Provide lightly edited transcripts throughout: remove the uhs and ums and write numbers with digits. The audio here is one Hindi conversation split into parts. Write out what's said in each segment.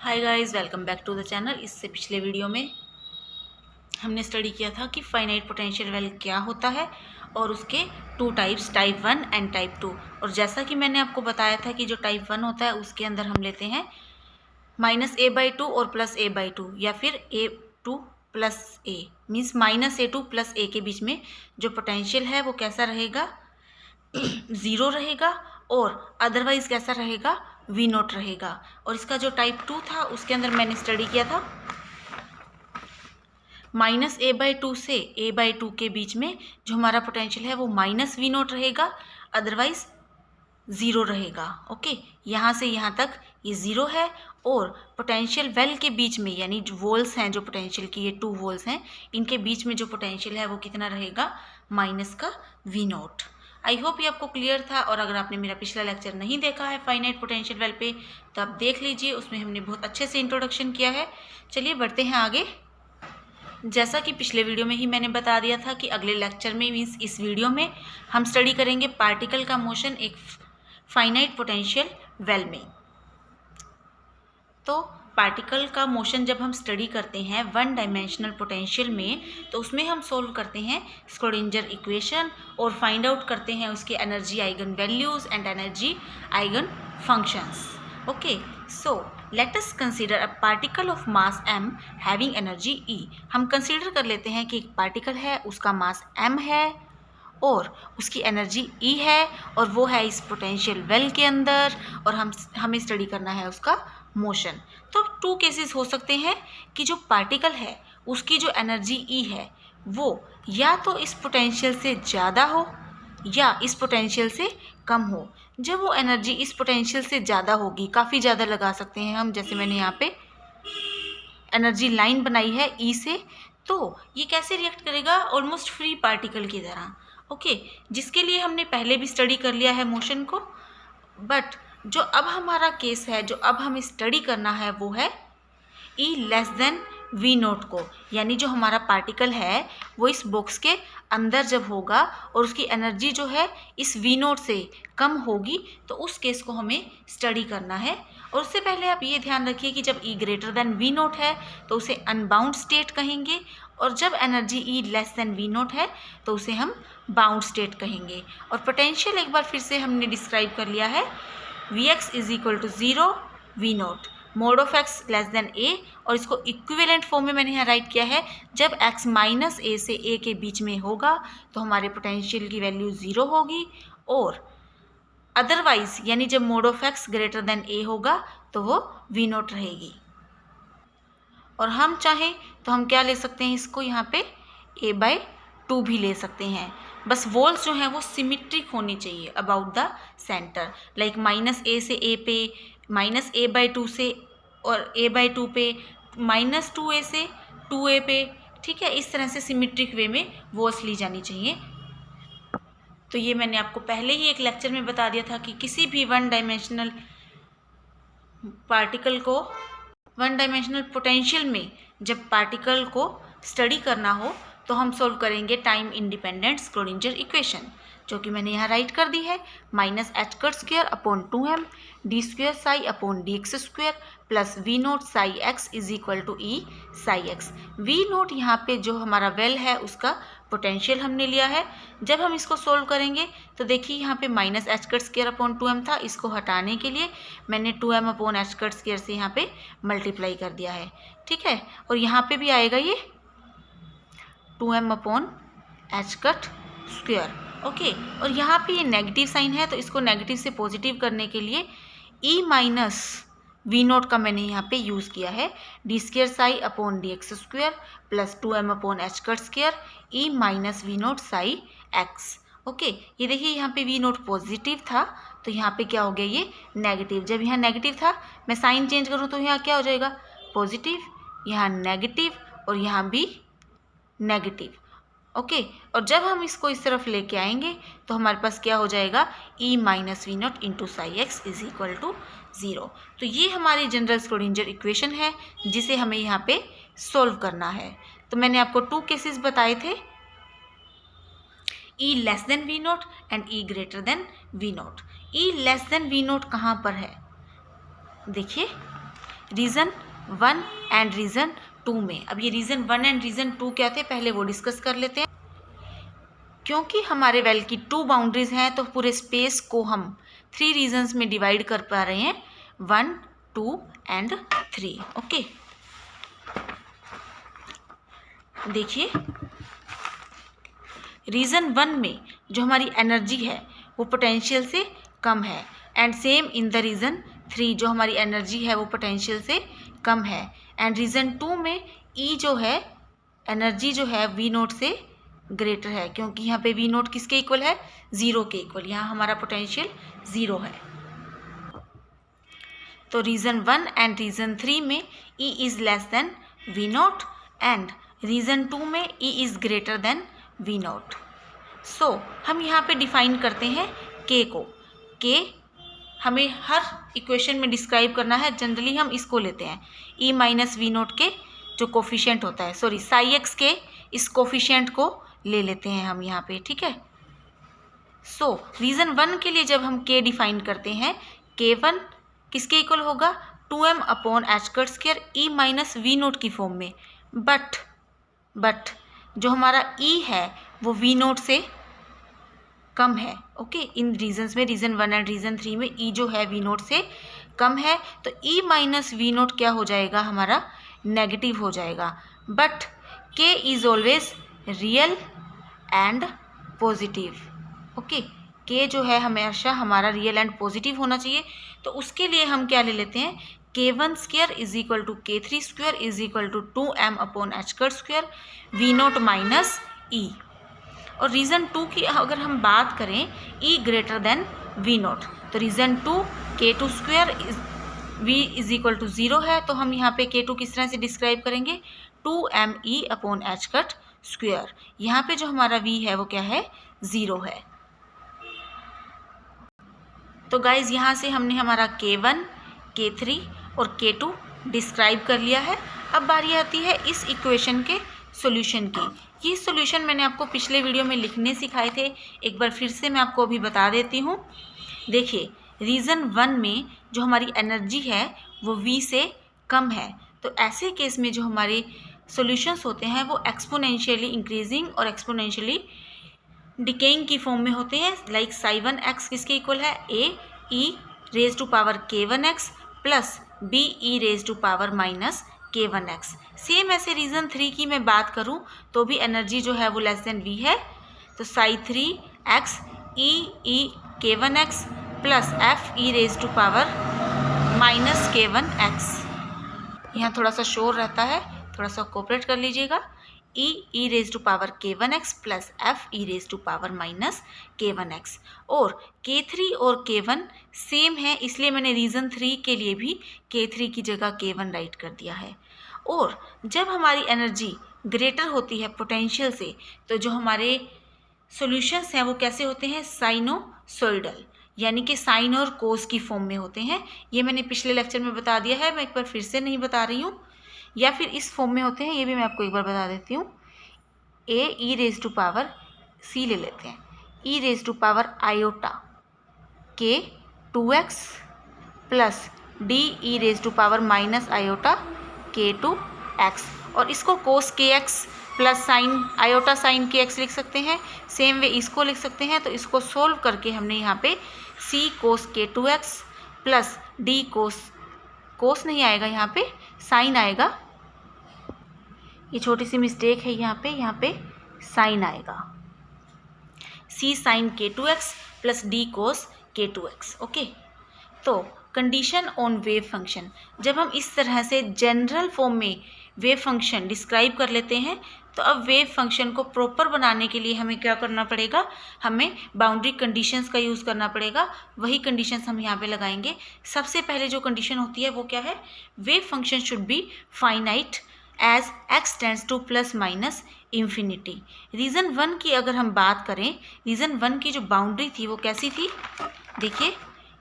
Hi guys, welcome back to the channel. इससे पिछले वीडियो में हमने स्टडी किया था कि फाइनाइट पोटेंशियल वेल क्या होता है और उसके two types, type 1 and type 2। और जैसा कि मैंने आपको बताया था कि जो टाइप 1 होता है उसके अंदर हम लेते हैं -a/2 और +a/2 या फिर a2 + a, means -a2 + a के बीच में जो पोटेंशियल है वो कैसा रहेगा, 0 रहेगा, और अदरवाइज कैसा रहेगा, V0 रहेगा। और इसका जो टाइप 2 था उसके अंदर मैंने स्टडी किया था -a/2 से a/2 के बीच में जो हमारा पोटेंशियल है वो -V0 रहेगा, अदरवाइज 0 रहेगा। ओके, यहाँ से यहाँ तक ये 0 है। और पोटेंशियल वेल के बीच में, यानी जो वोल्स हैं, जो पोटेंशियल की ये 2 वोल्स हैं, इनके बीच में जो पोटेंशियल है वो कितना रहेगा, -V0। आई होप ये आपको क्लियर था। और अगर आपने मेरा पिछला लेक्चर नहीं देखा है फाइनाइट पोटेंशियल वेल पे तो आप देख लीजिए, उसमें हमने बहुत अच्छे से इंट्रोडक्शन किया है। चलिए बढ़ते हैं आगे। जैसा कि पिछले वीडियो में ही मैंने बता दिया था कि अगले लेक्चर में, मीन्स इस वीडियो में, हम स्टडी करेंगे पार्टिकल का मोशन एक फाइनाइट पोटेंशियल वेल में। तो पार्टिकल का मोशन जब हम स्टडी करते हैं वन डायमेंशनल पोटेंशियल में, तो उसमें हम सोल्व करते हैं स्क्रोडिंजर इक्वेशन और फाइंड आउट करते हैं उसके energy eigen values and energy eigen functions. Okay, so let us consider a particle of mass m having energy E। हम कंसीडर कर लेते हैं कि एक पार्टिकल है, उसका मास m है और उसकी एनर्जी E है, और वो है इस पोटेंशियल वेल के अंदर, और हमें स्टडी करना है उसका मोशन। तो 2 केसेस हो सकते हैं कि जो पार्टिकल है उसकी जो एनर्जी E है वो या तो इस पोटेंशियल से ज़्यादा हो या इस पोटेंशियल से कम हो। जब वो एनर्जी इस पोटेंशियल से ज़्यादा होगी, काफ़ी ज़्यादा लगा सकते हैं हम, जैसे मैंने यहाँ पे एनर्जी लाइन बनाई है E से, तो ये कैसे रिएक्ट करेगा, ऑलमोस्ट फ्री पार्टिकल की तरह। ओके, जिसके लिए हमने पहले भी स्टडी कर लिया है मोशन को। बट जो अब हमारा केस है, जो अब हमें स्टडी करना है, वो है E < V0 को, यानी जो हमारा पार्टिकल है वो इस बॉक्स के अंदर जब होगा और उसकी एनर्जी जो है इस V0 से कम होगी, तो उस केस को हमें स्टडी करना है। और उससे पहले आप ये ध्यान रखिए कि जब E > V0 है तो उसे अनबाउंड स्टेट कहेंगे, और जब एनर्जी E < V0 है तो उसे हम बाउंड स्टेट कहेंगे। और पोटेंशियल एक बार फिर से हमने डिस्क्राइब कर लिया है, Vx = 0 V0 mode of x a, और इसको इक्विवेलेंट फॉर्म में मैंने यहाँ राइट किया है, जब x -a से a के बीच में होगा तो हमारे पोटेंशियल की वैल्यू 0 होगी, और अदरवाइज यानी जब मोड ऑफ x < a होगा तो वो V0 रहेगी। और हम चाहें तो हम क्या ले सकते हैं, इसको यहाँ पे a/2 भी ले सकते हैं। बस वॉल्स जो हैं वो सिमेट्रिक होनी चाहिए about the centre, like -a से a पे, -a/2 से और a/2 पे, -2a से 2a पे, ठीक है। इस तरह से सिमेट्रिक वे में वॉल्स ली जानी चाहिए। तो ये मैंने आपको पहले ही एक लेक्चर में बता दिया था कि किसी भी वन डायमेंशनल पार्टिकल को, वन डायमेंशनल पोटेंशियल में जब पार्टिकल को स्टडी करना हो तो हम सोल्व करेंगे टाइम इंडिपेंडेंट स्क्रोडिंजर इक्वेशन, जो कि मैंने यहाँ राइट कर दी है, -h²/2m d² ψ/dx² + V0 ψx = E ψx। V0 यहाँ पे जो हमारा वेल है उसका पोटेंशियल हमने लिया है। जब हम इसको सोल्व करेंगे तो देखिए यहाँ पे -h²/2m था, इसको हटाने के लिए मैंने 2m/h² से यहाँ पे मल्टीप्लाई कर दिया है, ठीक है। और यहाँ पे भी आएगा ये 2m/h²। ओके, और यहाँ पे ये नेगेटिव साइन है तो इसको नेगेटिव से पॉजिटिव करने के लिए E - V0 का मैंने यहाँ पे यूज़ किया है, d² ψ/dx² + 2m/h² E - V0 ψx। Okay, ये देखिए यहाँ पे V0 पॉजिटिव था तो यहाँ पे क्या हो गया, ये नेगेटिव। जब यहाँ नेगेटिव था, मैं साइन चेंज करूँ तो यहाँ क्या हो जाएगा, पॉजिटिव, यहाँ नेगेटिव और यहाँ भी नेगेटिव। ओके, और जब हम इसको इस तरफ लेके आएंगे तो हमारे पास क्या हो जाएगा, E - V0 × ψx = 0। तो ये हमारी जनरल स्क्रोडिंजर इक्वेशन है जिसे हमें यहाँ पे सोल्व करना है। तो मैंने आपको 2 केसेस बताए थे, E < V0 and E < V0। E < V0 कहाँ पर है, देखिए रीज़न 1 एंड रीज़न 2 में। अब ये रीज़न 1 एंड रीज़न 2 क्या थे पहले वो डिस्कस कर लेते हैं। क्योंकि हमारे वेल की 2 बाउंड्रीज हैं तो पूरे स्पेस को हम 3 रीजन्स में डिवाइड कर पा रहे हैं, 1, 2 एंड 3। ओके, देखिए रीजन 1 में जो हमारी एनर्जी है वो पोटेंशियल से कम है, and same in the region 3 जो हमारी एनर्जी है वो पोटेंशियल से कम है, एंड रीजन 2 में ई जो है एनर्जी जो है वी नोट से ग्रेटर है, क्योंकि यहाँ पे वी नोट किसके इक्वल है, 0 के इक्वल। यहाँ हमारा पोटेंशियल 0 है। तो रीजन 1 एंड रीजन 3 में E is less than V naught, and region 2 में E is greater than V naught. So हम यहाँ पे डिफाइन करते हैं के को। के हमें हर इक्वेशन में डिस्क्राइब करना है, जनरली हम इसको लेते हैं ई माइनस वी नोट के जो कोफिशिएंट होता है, सॉरी साई एक्स के इस कोफिशिएंट को ले लेते हैं हम यहाँ पे, ठीक है। सो रीजन 1 के लिए जब हम के डिफाइन करते हैं, K1 किसके इक्वल होगा, 2m upon h cut square e minus v naught की फॉर्म में। बट जो हमारा ई है वो वी नोट से कम है। ओके, इन रीजन्स में रीजन 1 एंड रीजन 3 में ई जो है वी नोट से कम है, तो ई माइनस वी नोट क्या हो जाएगा, हमारा नेगेटिव हो जाएगा। बट के is always real and positive. Okay, के जो है हमेशा हमारा रियल एंड पॉजिटिव होना चाहिए। तो उसके लिए हम क्या ले लेते हैं, K1 square is equal to K3 square is equal to 2m upon h cut square V naught minus E. और रीज़न 2 की अगर हम बात करें, E greater than V naught, तो region 2 K2 square V is equal to 0 है, तो हम यहाँ पे K2 किस तरह से डिस्क्राइब करेंगे, 2me upon h cut square. यहाँ पे जो हमारा v है वो क्या है, 0 है। तो गाइज यहाँ से हमने हमारा K1, K3 और K2 डिस्क्राइब कर लिया है। अब बारी आती है इस इक्वेशन के सॉल्यूशन की। ये सॉल्यूशन मैंने आपको पिछले वीडियो में लिखने सिखाए थे, एक बार फिर से मैं आपको अभी बता देती हूँ। देखिए रीज़न 1 में जो हमारी एनर्जी है वो v से कम है, तो ऐसे केस में जो हमारे सॉल्यूशंस होते हैं वो एक्सपोनेंशियली इंक्रीजिंग और एक्सपोनेंशियली डिकेइंग की फॉर्म में होते हैं। लाइक साई 1x किसके इक्वल है, a e raise to power k1x plus b e raise to power minus k1x। Same ऐसे रीज़न 3 की मैं बात करूं तो भी एनर्जी जो है वो लेस देन v है, तो psi 3x e k1x plus f e raise to power minus k1x। यहाँ थोड़ा सा शोर रहता है, थोड़ा सा कोऑपरेट कर लीजिएगा। e raise to power k1x plus f e raise to power minus k1x। और k3 और k1 सेम है, इसलिए मैंने रीज़न 3 के लिए भी k3 की जगह k1 राइट कर दिया है। और जब हमारी एनर्जी ग्रेटर होती है पोटेंशियल से, तो जो हमारे सॉल्यूशंस हैं वो कैसे होते हैं, साइनोसॉइडल, यानी कि साइन और कोस की फॉर्म में होते हैं। ये मैंने पिछले लेक्चर में बता दिया है, मैं एक बार फिर से नहीं बता रही हूँ। या फिर इस फॉर्म में होते हैं, ये भी मैं आपको एक बार बता देती हूँ। a e raise to power c ले लेते हैं, e raise to power iota k 2x plus d e raise to power minus iota k 2x, और इसको cos kx plus sine iota sine kx लिख सकते हैं। सेम वे इसको लिख सकते हैं। तो इसको सोल्व करके हमने यहाँ पे c कोस k 2x प्लस d कोस नहीं आएगा, यहाँ पे साइन आएगा। ये छोटी सी मिस्टेक है, यहाँ पे साइन आएगा, c sine k2x plus d cos k2x। Okay, तो कंडीशन ऑन वेव फंक्शन, जब हम इस तरह से जनरल फॉर्म में वेव फंक्शन डिस्क्राइब कर लेते हैं, तो अब वेव फंक्शन को प्रॉपर बनाने के लिए हमें क्या करना पड़ेगा, हमें बाउंड्री कंडीशंस का यूज़ करना पड़ेगा। वही कंडीशंस हम यहाँ पे लगाएंगे। सबसे पहले जो कंडीशन होती है वो क्या है, wave function should be finite as x tends to plus minus infinity. Region 1 की अगर हम बात करें, रीज़न 1 की जो बाउंड्री थी वो कैसी थी, देखिए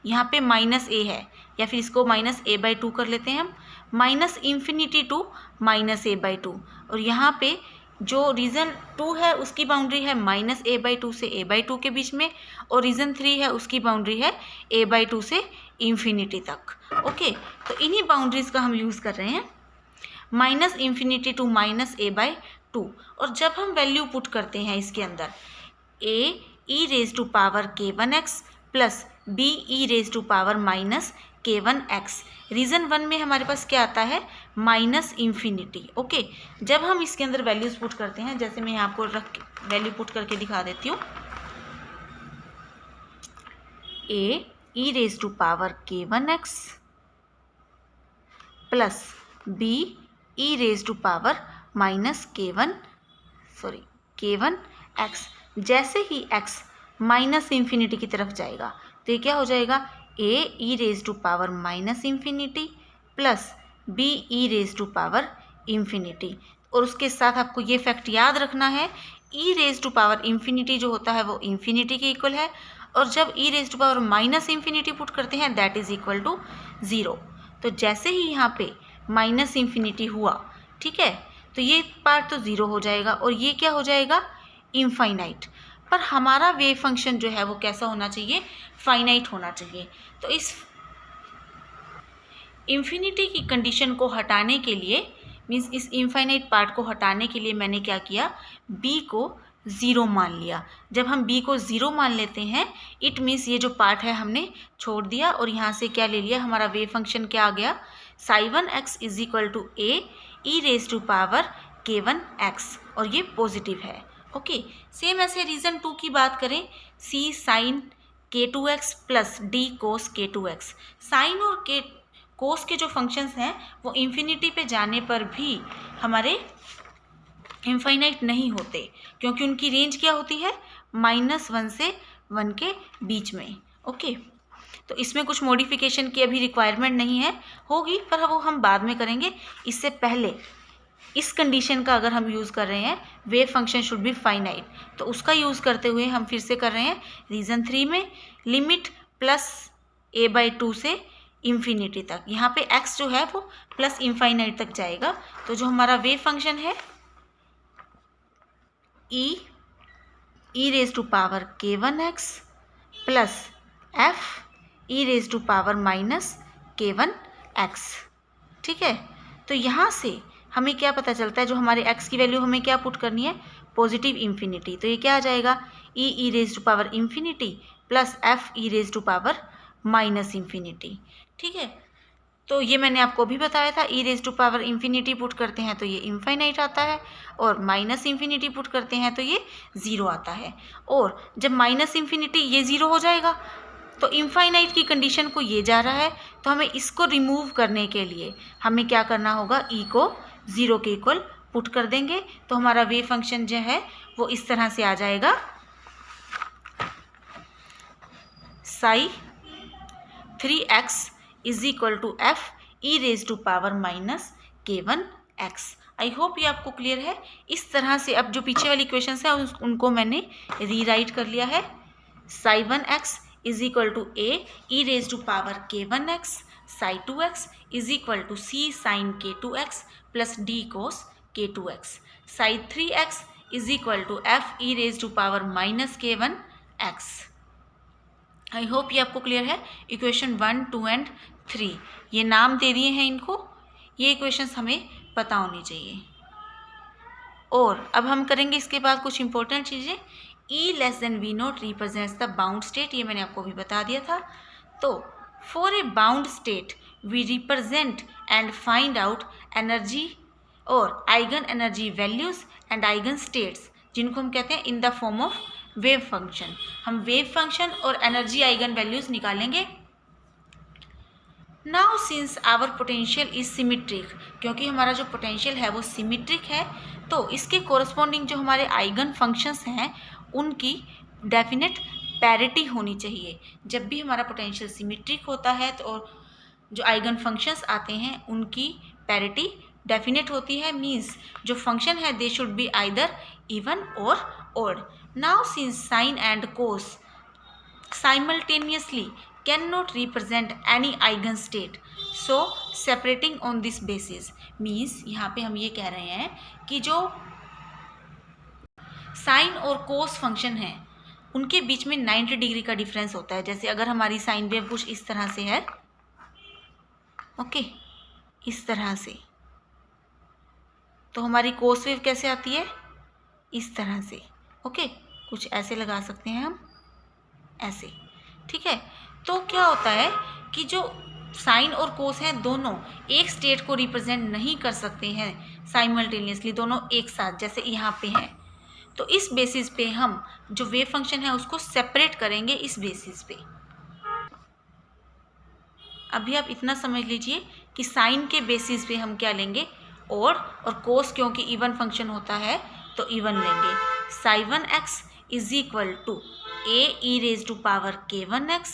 यहाँ पे माइनस a है, या फिर इसको माइनस a/2 कर लेते हैं हम, minus infinity to minus a/2, और यहाँ पे जो रीज़न 2 है उसकी बाउंड्री है -a/2 से a/2 के बीच में, और रीज़न 3 है उसकी बाउंड्री है a/2 से इंफिनिटी तक। ओके, तो इन्हीं बाउंड्रीज़ का हम यूज़ कर रहे हैं, -∞ टू -a/2। और जब हम वैल्यू पुट करते हैं इसके अंदर ae⁻k1x प्लस be⁻−k1x, रीज़न 1 में हमारे पास क्या आता है -∞। ओके, जब हम इसके अंदर वैल्यूज़ पुट करते हैं, जैसे मैं आपको वैल्यू पुट करके दिखा देती हूँ, ae⁻k1x प्लस k1x। जैसे ही x -∞ की तरफ जाएगा तो ये क्या हो जाएगा ae⁻∞ प्लस be⁻∞। और उसके साथ आपको ये फैक्ट याद रखना है, e⁻∞ जो होता है वो इंफिनिटी के इक्वल है, और जब e⁻∞ पुट करते हैं दैट इज इक्वल टू 0। तो जैसे ही यहाँ पे -∞ हुआ, ठीक है, तो ये पार्ट तो 0 हो जाएगा और ये क्या हो जाएगा इनफाइनाइट। पर हमारा वेव फंक्शन जो है वो कैसा होना चाहिए, फाइनाइट होना चाहिए। तो इस इंफिनिटी की कंडीशन को हटाने के लिए, मीन्स इस इनफाइनाइट पार्ट को हटाने के लिए मैंने क्या किया, b को 0 मान लिया। जब हम b को 0 मान लेते हैं इट मीन्स ये जो पार्ट है हमने छोड़ दिया, और यहाँ से क्या ले लिया, हमारा वेव फंक्शन क्या आ गया, ψ1x is equal to ae⁻k1x, और ये पॉजिटिव है। ओके, सेम ऐसे रीज़न 2 की बात करें, c sin k2x plus d cos k2x। Sine और k कोस के जो फंक्शंस हैं वो इंफिनिटी पे जाने पर भी हमारे इनफाइनाइट नहीं होते, क्योंकि उनकी रेंज क्या होती है -1 से 1 के बीच में। ओके, तो इसमें कुछ मॉडिफिकेशन की अभी रिक्वायरमेंट नहीं है, होगी पर वो हम बाद में करेंगे। इससे पहले इस कंडीशन का अगर हम यूज़ कर रहे हैं wave function should be finite, तो उसका यूज़ करते हुए हम फिर से कर रहे हैं रीज़न 3 में लिमिट प्लस a/2 से इंफिनिटी तक। यहाँ पे x जो है वो प्लस इनफाइनाइट तक जाएगा, तो जो हमारा वेव फंक्शन है e⁻k1x प्लस f⁻−k1x, ठीक है। तो यहाँ से हमें क्या पता चलता है, जो हमारे x की वैल्यू हमें क्या पुट करनी है, पॉजिटिव इंफिनिटी, तो ये क्या आ जाएगा e⁻∞ प्लस f⁻∞, ठीक है। तो ये मैंने आपको भी बताया था, e⁻∞ पुट करते हैं तो ये इनफाइनाइट आता है, और -∞ पुट करते हैं तो ये 0 आता है। और जब -∞ ये 0 हो जाएगा तो इनफाइनाइट की कंडीशन को ये जा रहा है, तो हमें इसको रिमूव करने के लिए हमें क्या करना होगा, e को 0 के इक्वल पुट कर देंगे, तो हमारा वेव फंक्शन जो है वो इस तरह से आ जाएगा, ψ3x is equal to f⁻⁻k1x। I hope ये आपको क्लियर है। इस तरह से अब जो पीछे वाली इक्वेशंस हैं उनको मैंने रीराइट कर लिया है, ψ1x is equal to ae⁻k1x, ψ2x is equal to c sin k2x plus d cos k2x, ψ3x is equal to f⁻⁻k1x। I hope ये आपको क्लियर है। इक्वेशन 1, 2 एंड 3 ये नाम दे दिए हैं इनको, ये इक्वेशंस हमें पता होनी चाहिए। और अब हम करेंगे इसके बाद कुछ इंपॉर्टेंट चीज़ें। E<V0 represents the bound state, ये मैंने आपको भी बता दिया था। तो for a bound state we represent and find out energy और eigen energy values and eigen states, जिनको हम कहते हैं in the form of wave function. हम वेव फंक्शन और एनर्जी आइगन वैल्यूज निकालेंगे। Now since our potential is symmetric, क्योंकि हमारा जो पोटेंशियल है वो सिमेट्रिक है, तो इसके कोरस्पॉन्डिंग जो हमारे आइगन फंक्शंस हैं उनकी डेफिनेट पैरिटी होनी चाहिए। जब भी हमारा पोटेंशियल सिमेट्रिक होता है तो जो आइगन फंक्शंस आते हैं उनकी पैरिटी डेफिनेट होती है, मीन्स जो फंक्शन है they should be either even और odd. Now since sine and cos simultaneously cannot represent any eigen state, so separating on this basis means यहाँ पे हम ये कह रहे हैं कि जो साइन और कोस फंक्शन है उनके बीच में 90 डिग्री का डिफरेंस होता है। जैसे अगर हमारी साइन वेव कुछ इस तरह से है, ओके, इस तरह से, तो हमारी कोस वेव कैसे आती है, इस तरह से, ओके, कुछ ऐसे लगा सकते हैं हम, ऐसे, ठीक है। तो क्या होता है कि जो साइन और कोस हैं दोनों एक स्टेट को रिप्रेजेंट नहीं कर सकते हैं साइमल्टेनियसली, दोनों एक साथ, जैसे यहाँ पे हैं। तो इस बेसिस पे हम जो वेव फंक्शन है उसको सेपरेट करेंगे इस बेसिस पे। अभी आप इतना समझ लीजिए कि साइन के बेसिस पे हम क्या लेंगे, और कोस क्योंकि इवन फंक्शन होता है तो इवन लेंगे। साई1x is equal to a e raise to power k1x,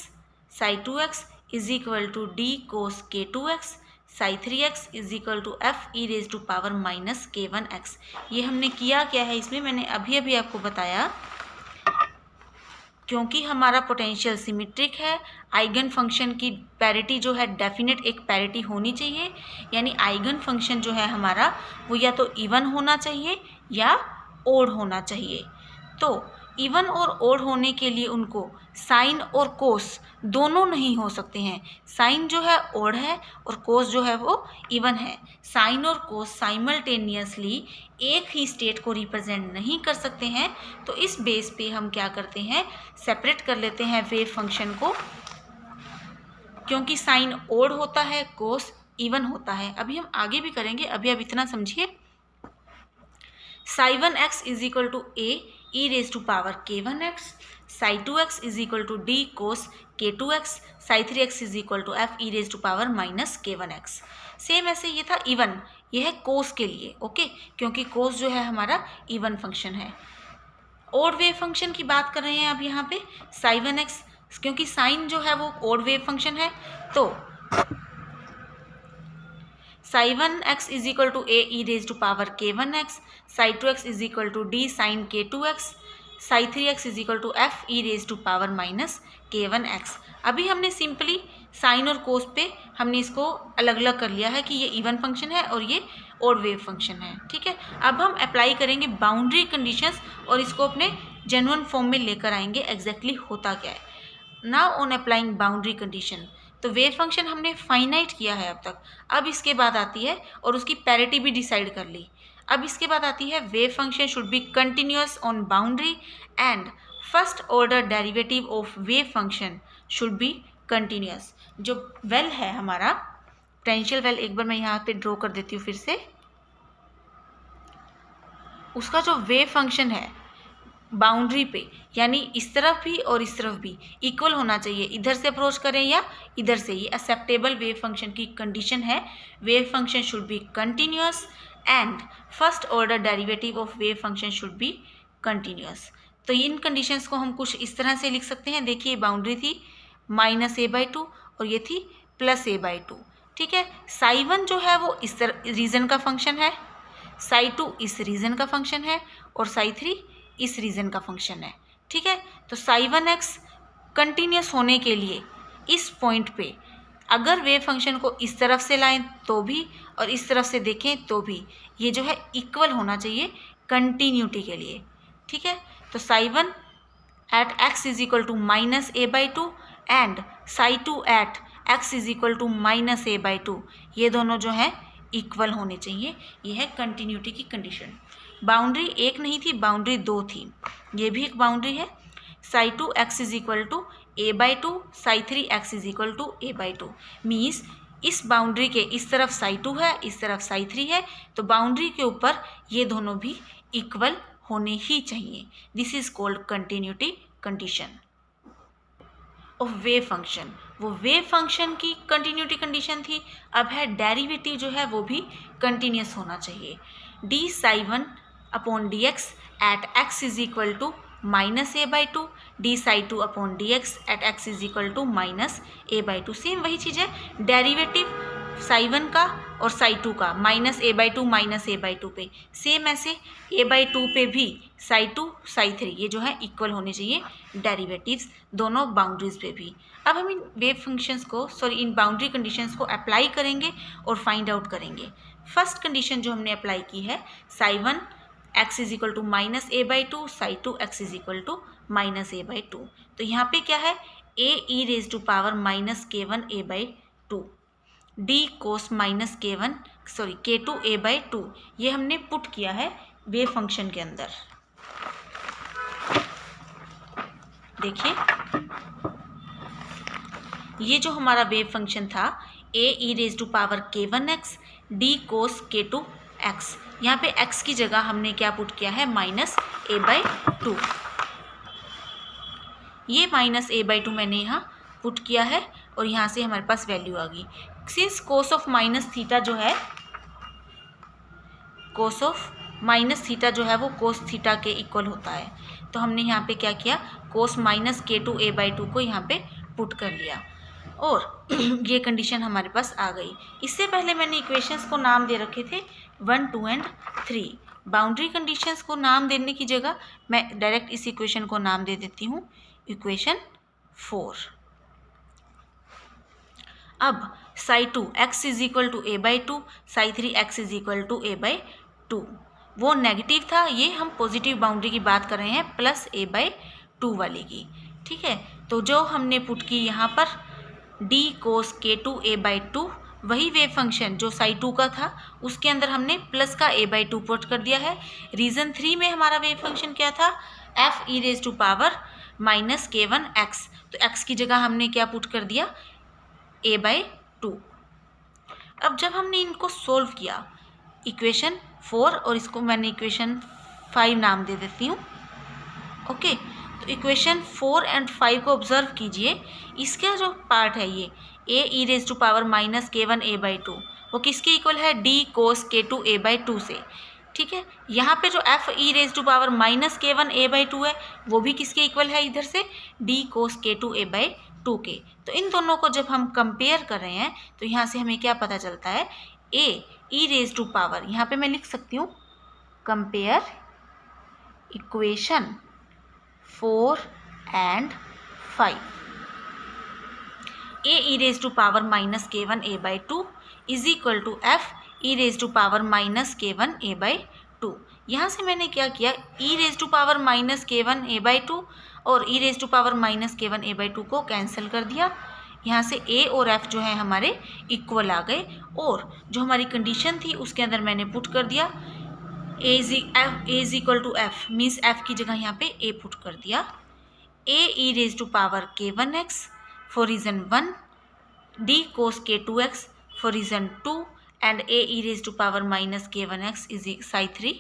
साई2x is equal to d cos k2x, साई3x is equal to f e raise to power minus k1x। ये हमने किया क्या है इसमें, मैंने अभी आपको बताया, क्योंकि हमारा पोटेंशियल सिमेट्रिक है, आइगन फंक्शन की पैरिटी जो है डेफिनेट एक पैरिटी होनी चाहिए, यानी आइगन फंक्शन जो है हमारा वो या तो इवन होना चाहिए या ओड होना चाहिए। तो इवन और ओड होने के लिए उनको साइन और कोस दोनों नहीं हो सकते हैं। साइन जो है ओड है और कोस जो है वो इवन है। साइन और कोस साइमल्टेनियसली एक ही स्टेट को रिप्रेजेंट नहीं कर सकते हैं। तो इस बेस पे हम क्या करते हैं, सेपरेट कर लेते हैं वेव फंक्शन को, क्योंकि साइन ओड होता है, कोस इवन होता है। अभी हम आगे भी करेंगे, अभी आप इतना समझिए। साई1x is equal to a e raise to power k1x, साई2x is equal to d cos k2x, साई3x is equal to f e raise to power minus k1x। Same ऐसे ये था इवन, ये है कोस के लिए, ओके, क्योंकि कोस जो है हमारा इवन फंक्शन है। ओड वेव फंक्शन की बात कर रहे हैं अब यहाँ पे, साई1x, क्योंकि साइन जो है वो ओड वेव फंक्शन है, तो साई1x is equal to a e raise to power k1x, साई2x is equal to d sine k2x, साई3x is equal to f e raise to power minus k1x। अभी हमने सिंपली साइन और कोस पे हमने इसको अलग अलग कर लिया है कि ये इवन फंक्शन है और ये ओड वेव फंक्शन है, ठीक है। अब हम अप्लाई करेंगे बाउंड्री कंडीशंस और इसको अपने जेन्युइन फॉर्म में लेकर आएंगे एग्जैक्टली होता क्या है। Now on applying boundary condition, तो वेव फंक्शन हमने फाइनाइट किया है अब तक। अब इसके बाद आती है, और उसकी पैरिटी भी डिसाइड कर ली। अब इसके बाद आती है wave function should B continuous on boundary and first order derivative of wave function should B continuous. जो वेल है हमारा पोटेंशियल वेल, एक बार मैं यहाँ पे ड्रॉ कर देती हूँ फिर से। उसका जो वेव फंक्शन है बाउंड्री पे, यानी इस तरफ भी और इस तरफ भी इक्वल होना चाहिए, इधर से अप्रोच करें या इधर से, ये एक्सेप्टेबल वेव फंक्शन की कंडीशन है। Wave function should B continuous and first order derivative of wave function should B continuous. तो इन कंडीशंस को हम कुछ इस तरह से लिख सकते हैं। देखिए बाउंड्री थी -a/2 और ये थी +a/2, ठीक है। साई1 जो है वो इस रीजन का फंक्शन है, साई2 इस रीजन का फंक्शन है और साई3 इस रीजन का फंक्शन है, ठीक है। तो साई1x कंटिन्यूस होने के लिए इस पॉइंट पे अगर वेव फंक्शन को इस तरफ से लाएं तो भी और इस तरफ से देखें तो भी ये जो है इक्वल होना चाहिए कंटिन्यूटी के लिए, ठीक है। तो साई1 at x is equal to -a/2 and साई2 at x is equal to -a/2, ये दोनों जो है इक्वल होने चाहिए। ये है कंटिन्यूटी की कंडीशन। बाउंड्री एक नहीं थी, बाउंड्री दो थी। ये भी एक बाउंड्री है। साई2x इज इक्वल टू a/2, साई3x is equal to a/2 means इस बाउंड्री के इस तरफ साई2 है, इस तरफ साई3 है, तो बाउंड्री के ऊपर ये दोनों भी इक्वल होने ही चाहिए। This is called continuity condition of wave function. वो वेव फंक्शन की कंटिन्यूटी कंडीशन थी। अब है डेरिवेटिव जो है वो भी कंटिन्यूस होना चाहिए। डी साई1 upon d x at x is equal to -a/2, d साई2 upon d x at x is equal to -a/2। Same वही चीज़ है, डेरिवेटिव साई1 का और साई2 का -a/2 पे, सेम ऐसे a/2 पे भी साई2 साई3 ये जो है इक्वल होने चाहिए डेरिवेटिव्स दोनों बाउंड्रीज पे भी। अब हम इन वेव फंक्शंस को इन बाउंड्री कंडीशंस को अप्लाई करेंगे और फाइंड आउट करेंगे। फर्स्ट कंडीशन जो हमने अप्लाई की है, साई1 x is equal to minus a by two, psi two x is equal to minus a by two. तो यहाँ पे क्या है, a e raise to power minus k one a by two, d cos minus k one sorry k two a by two, ये हमने पुट किया है वेव फंक्शन के अंदर। देखिए ये जो हमारा वेव फंक्शन था a e raise to power k one x d cos k two x, यहाँ पे x की जगह हमने क्या पुट किया है, माइनस ए बाई टू। ये माइनस ए बाई टू मैंने यहाँ पुट किया है और यहाँ से हमारे पास वैल्यू आ गई। Since cos of minus theta जो है, कोस ऑफ माइनस थीटा जो है वो कोस थीटा के इक्वल होता है, तो हमने यहाँ पे क्या किया, कोस माइनस के टू ए बाई टू को यहाँ पे पुट कर लिया और ये कंडीशन हमारे पास आ गई। इससे पहले मैंने इक्वेशंस को नाम दे रखे थे 1, 2 एंड 3। बाउंड्री कंडीशंस को नाम देने की जगह मैं डायरेक्ट इस इक्वेशन को नाम दे देती हूँ इक्वेशन 4। अब psi two x is equal to a by two, psi three x is equal to a by two, वो नेगेटिव था, ये हम पॉजिटिव बाउंड्री की बात कर रहे हैं प्लस ए बाई टू वाली की। ठीक है, तो जो हमने पुट की यहाँ पर D cos k two a by to, वही वेव फंक्शन जो साई टू का था उसके अंदर हमने प्लस का ए बाई टू पुट कर दिया है। रीजन 3 में हमारा वेव फंक्शन क्या था, f e raise to power minus k one x, तो एक्स की जगह हमने क्या पुट कर दिया, ए बाई टू। अब जब हमने इनको सोल्व किया इक्वेशन 4 और इसको मैंने इक्वेशन 5 नाम दे देती हूँ। ओके, तो इक्वेशन 4 एंड 5 को ऑब्जर्व कीजिए। इसका जो पार्ट है ये ए e raise to power minus k one a by two, वो किसके इक्वल है, D cos k two a by to से। ठीक है, यहाँ पे जो f e raise to power minus k one a by two है वो भी किसके इक्वल है, इधर से D cos k two a by to के। तो इन दोनों को जब हम कंपेयर कर रहे हैं तो यहाँ से हमें क्या पता चलता है, a e raise to power, यहाँ पे मैं लिख सकती हूँ compare equation 4 and 5, a e raise to power minus k one a by two is equal to f e raise to power minus k one a by two. यहाँ से मैंने क्या किया, e raise to power minus k one a by two और e raise to power minus k one a by to को कैंसिल कर दिया। यहाँ से ए और एफ जो है हमारे इक्वल आ गए और जो हमारी कंडीशन थी उसके अंदर मैंने पुट कर दिया a is equal to f, means f की जगह यहाँ पे ए पुट कर दिया। A e raise to power k one x for region 1, d cos k two x for region 2 and a e raise to power minus k one x is psi 3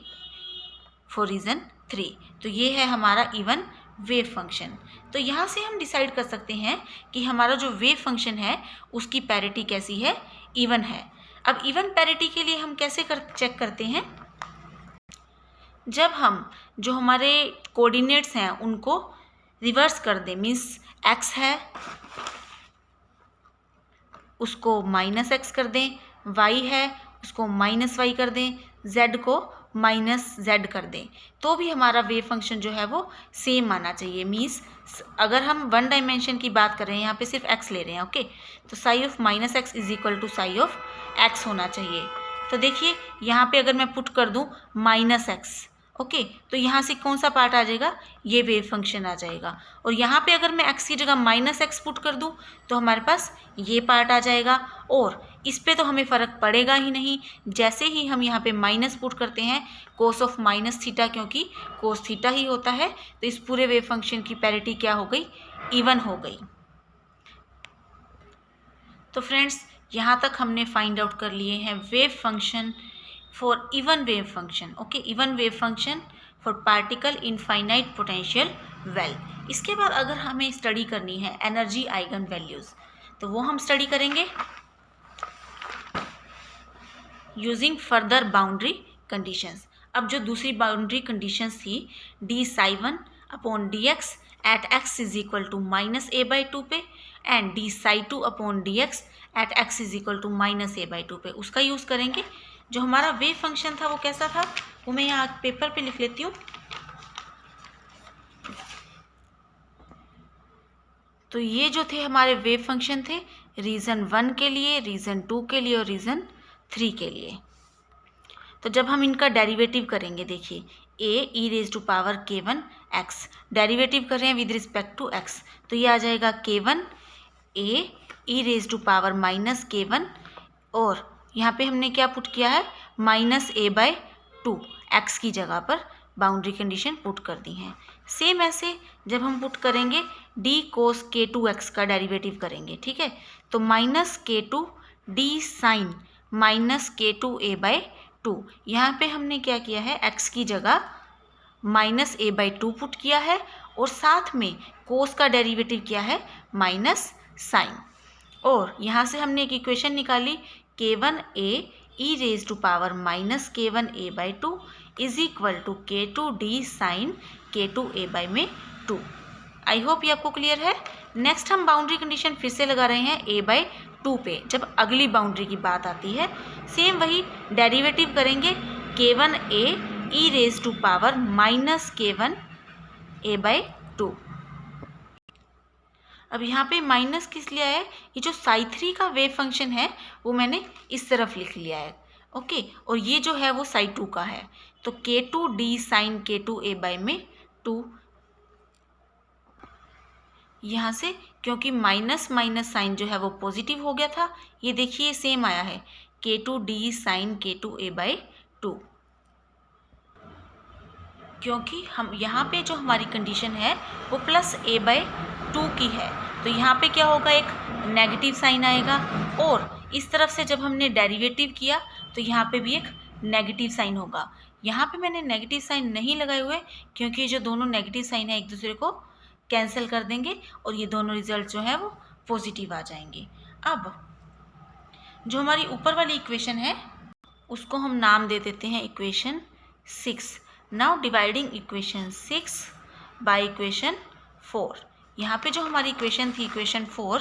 for region 3। तो ये है हमारा इवन वेव फंक्शन। तो यहाँ से हम डिसाइड कर सकते हैं कि हमारा जो वेव फंक्शन है उसकी पैरिटी कैसी है, इवन है। अब इवन पैरिटी के लिए हम कैसे चेक करते हैं, जब हम जो हमारे कोऑर्डिनेट्स हैं उनको रिवर्स कर दें, मीन्स एक्स है उसको माइनस एक्स कर दें, वाई है उसको माइनस वाई कर दें, जेड को माइनस जेड कर दें, तो भी हमारा वेव फंक्शन जो है वो सेम आना चाहिए। मीन्स अगर हम 1 डायमेंशन की बात कर रहे हैं, यहाँ पे सिर्फ एक्स ले रहे हैं, ओके, तो psi of minus x is equal to psi of x होना चाहिए। तो देखिए यहाँ पे अगर मैं पुट कर दूँ माइनस एक्स, ओके, तो यहाँ से कौन सा पार्ट आ जाएगा, ये वेव फंक्शन आ जाएगा। और यहाँ पे अगर मैं x की जगह माइनस एक्स पुट कर दूँ तो हमारे पास ये पार्ट आ जाएगा और इस पे तो हमें फ़र्क पड़ेगा ही नहीं। जैसे ही हम यहाँ पे माइनस पुट करते हैं कोस ऑफ माइनस थीटा, क्योंकि कोस थीटा ही होता है, तो इस पूरे वेव फंक्शन की पैरिटी क्या हो गई, इवन हो गई। तो फ्रेंड्स यहाँ तक हमने फाइंड आउट कर लिए हैं wave function for even wave function, okay, even wave function for particle in finite potential well। इसके बाद अगर हमें स्टडी करनी है एनर्जी आइगन वैल्यूज, तो वो हम स्टडी करेंगे यूजिंग फर्दर बाउंड्री कंडीशंस। अब जो दूसरी बाउंड्री कंडीशंस थी d psi 1 upon d x at x is equal to minus a by two पे and d psi 2 upon d x at x is equal to minus a by two पे, उसका यूज़ करेंगे। जो हमारा वेव फंक्शन था वो कैसा था, वो मैं यहाँ पेपर पे लिख लेती हूँ। तो ये जो थे हमारे वेव फंक्शन थे रीजन 1 के लिए, रीजन 2 के लिए और रीजन 3 के लिए। तो जब हम इनका डेरिवेटिव करेंगे, देखिए a e raise to power k1 x, derivative कर रहे हैं विद रिस्पेक्ट टू x, तो ये आ जाएगा k1 a e raise to power minus k1, और यहाँ पे हमने क्या पुट किया है, -a/2 x की जगह पर बाउंड्री कंडीशन पुट कर दी है। सेम ऐसे जब हम पुट करेंगे d cos k2x का डेरिवेटिव करेंगे, ठीक है, तो -k2 d sin -k2a/2, यहाँ पे हमने क्या किया है, x की जगह -a/2 पुट किया है और साथ में cos का डेरिवेटिव किया है -sin, और यहाँ से हमने एक इक्वेशन निकाली k1a e raise to power -k1a/2 is equal to k2d sin k2a/2। I hope ये आपको क्लियर है। नेक्स्ट हम बाउंड्री कंडीशन फिर से लगा रहे हैं a/2 पे, जब अगली बाउंड्री की बात आती है। सेम वही डेरिवेटिव करेंगे k1a e raise to power -k1a/2। अब यहाँ पे माइनस किस लिया है, ये जो psi3 का वेव फंक्शन है वो मैंने इस तरफ लिख लिया है, ओके, और ये जो है वो psi2 का है, तो k2d sin k2a/2, यहाँ से क्योंकि माइनस माइनस साइन जो है वो पॉजिटिव हो गया था, ये देखिए सेम आया है k2d sin k2a/2, क्योंकि हम यहाँ पे जो हमारी कंडीशन है वो +a/2 की है, तो यहाँ पे क्या होगा, एक नेगेटिव साइन आएगा, और इस तरफ से जब हमने डेरिवेटिव किया तो यहाँ पे भी एक नेगेटिव साइन होगा। यहाँ पे मैंने नेगेटिव साइन नहीं लगाए हुए क्योंकि जो दोनों नेगेटिव साइन है एक दूसरे को कैंसिल कर देंगे और ये दोनों रिजल्ट जो है वो पॉजिटिव आ जाएंगे। अब जो हमारी ऊपर वाली इक्वेशन है उसको हम नाम दे देते हैं equation 6। Now dividing equation 6 by equation 4। यहाँ पे जो हमारी इक्वेशन थी equation 4,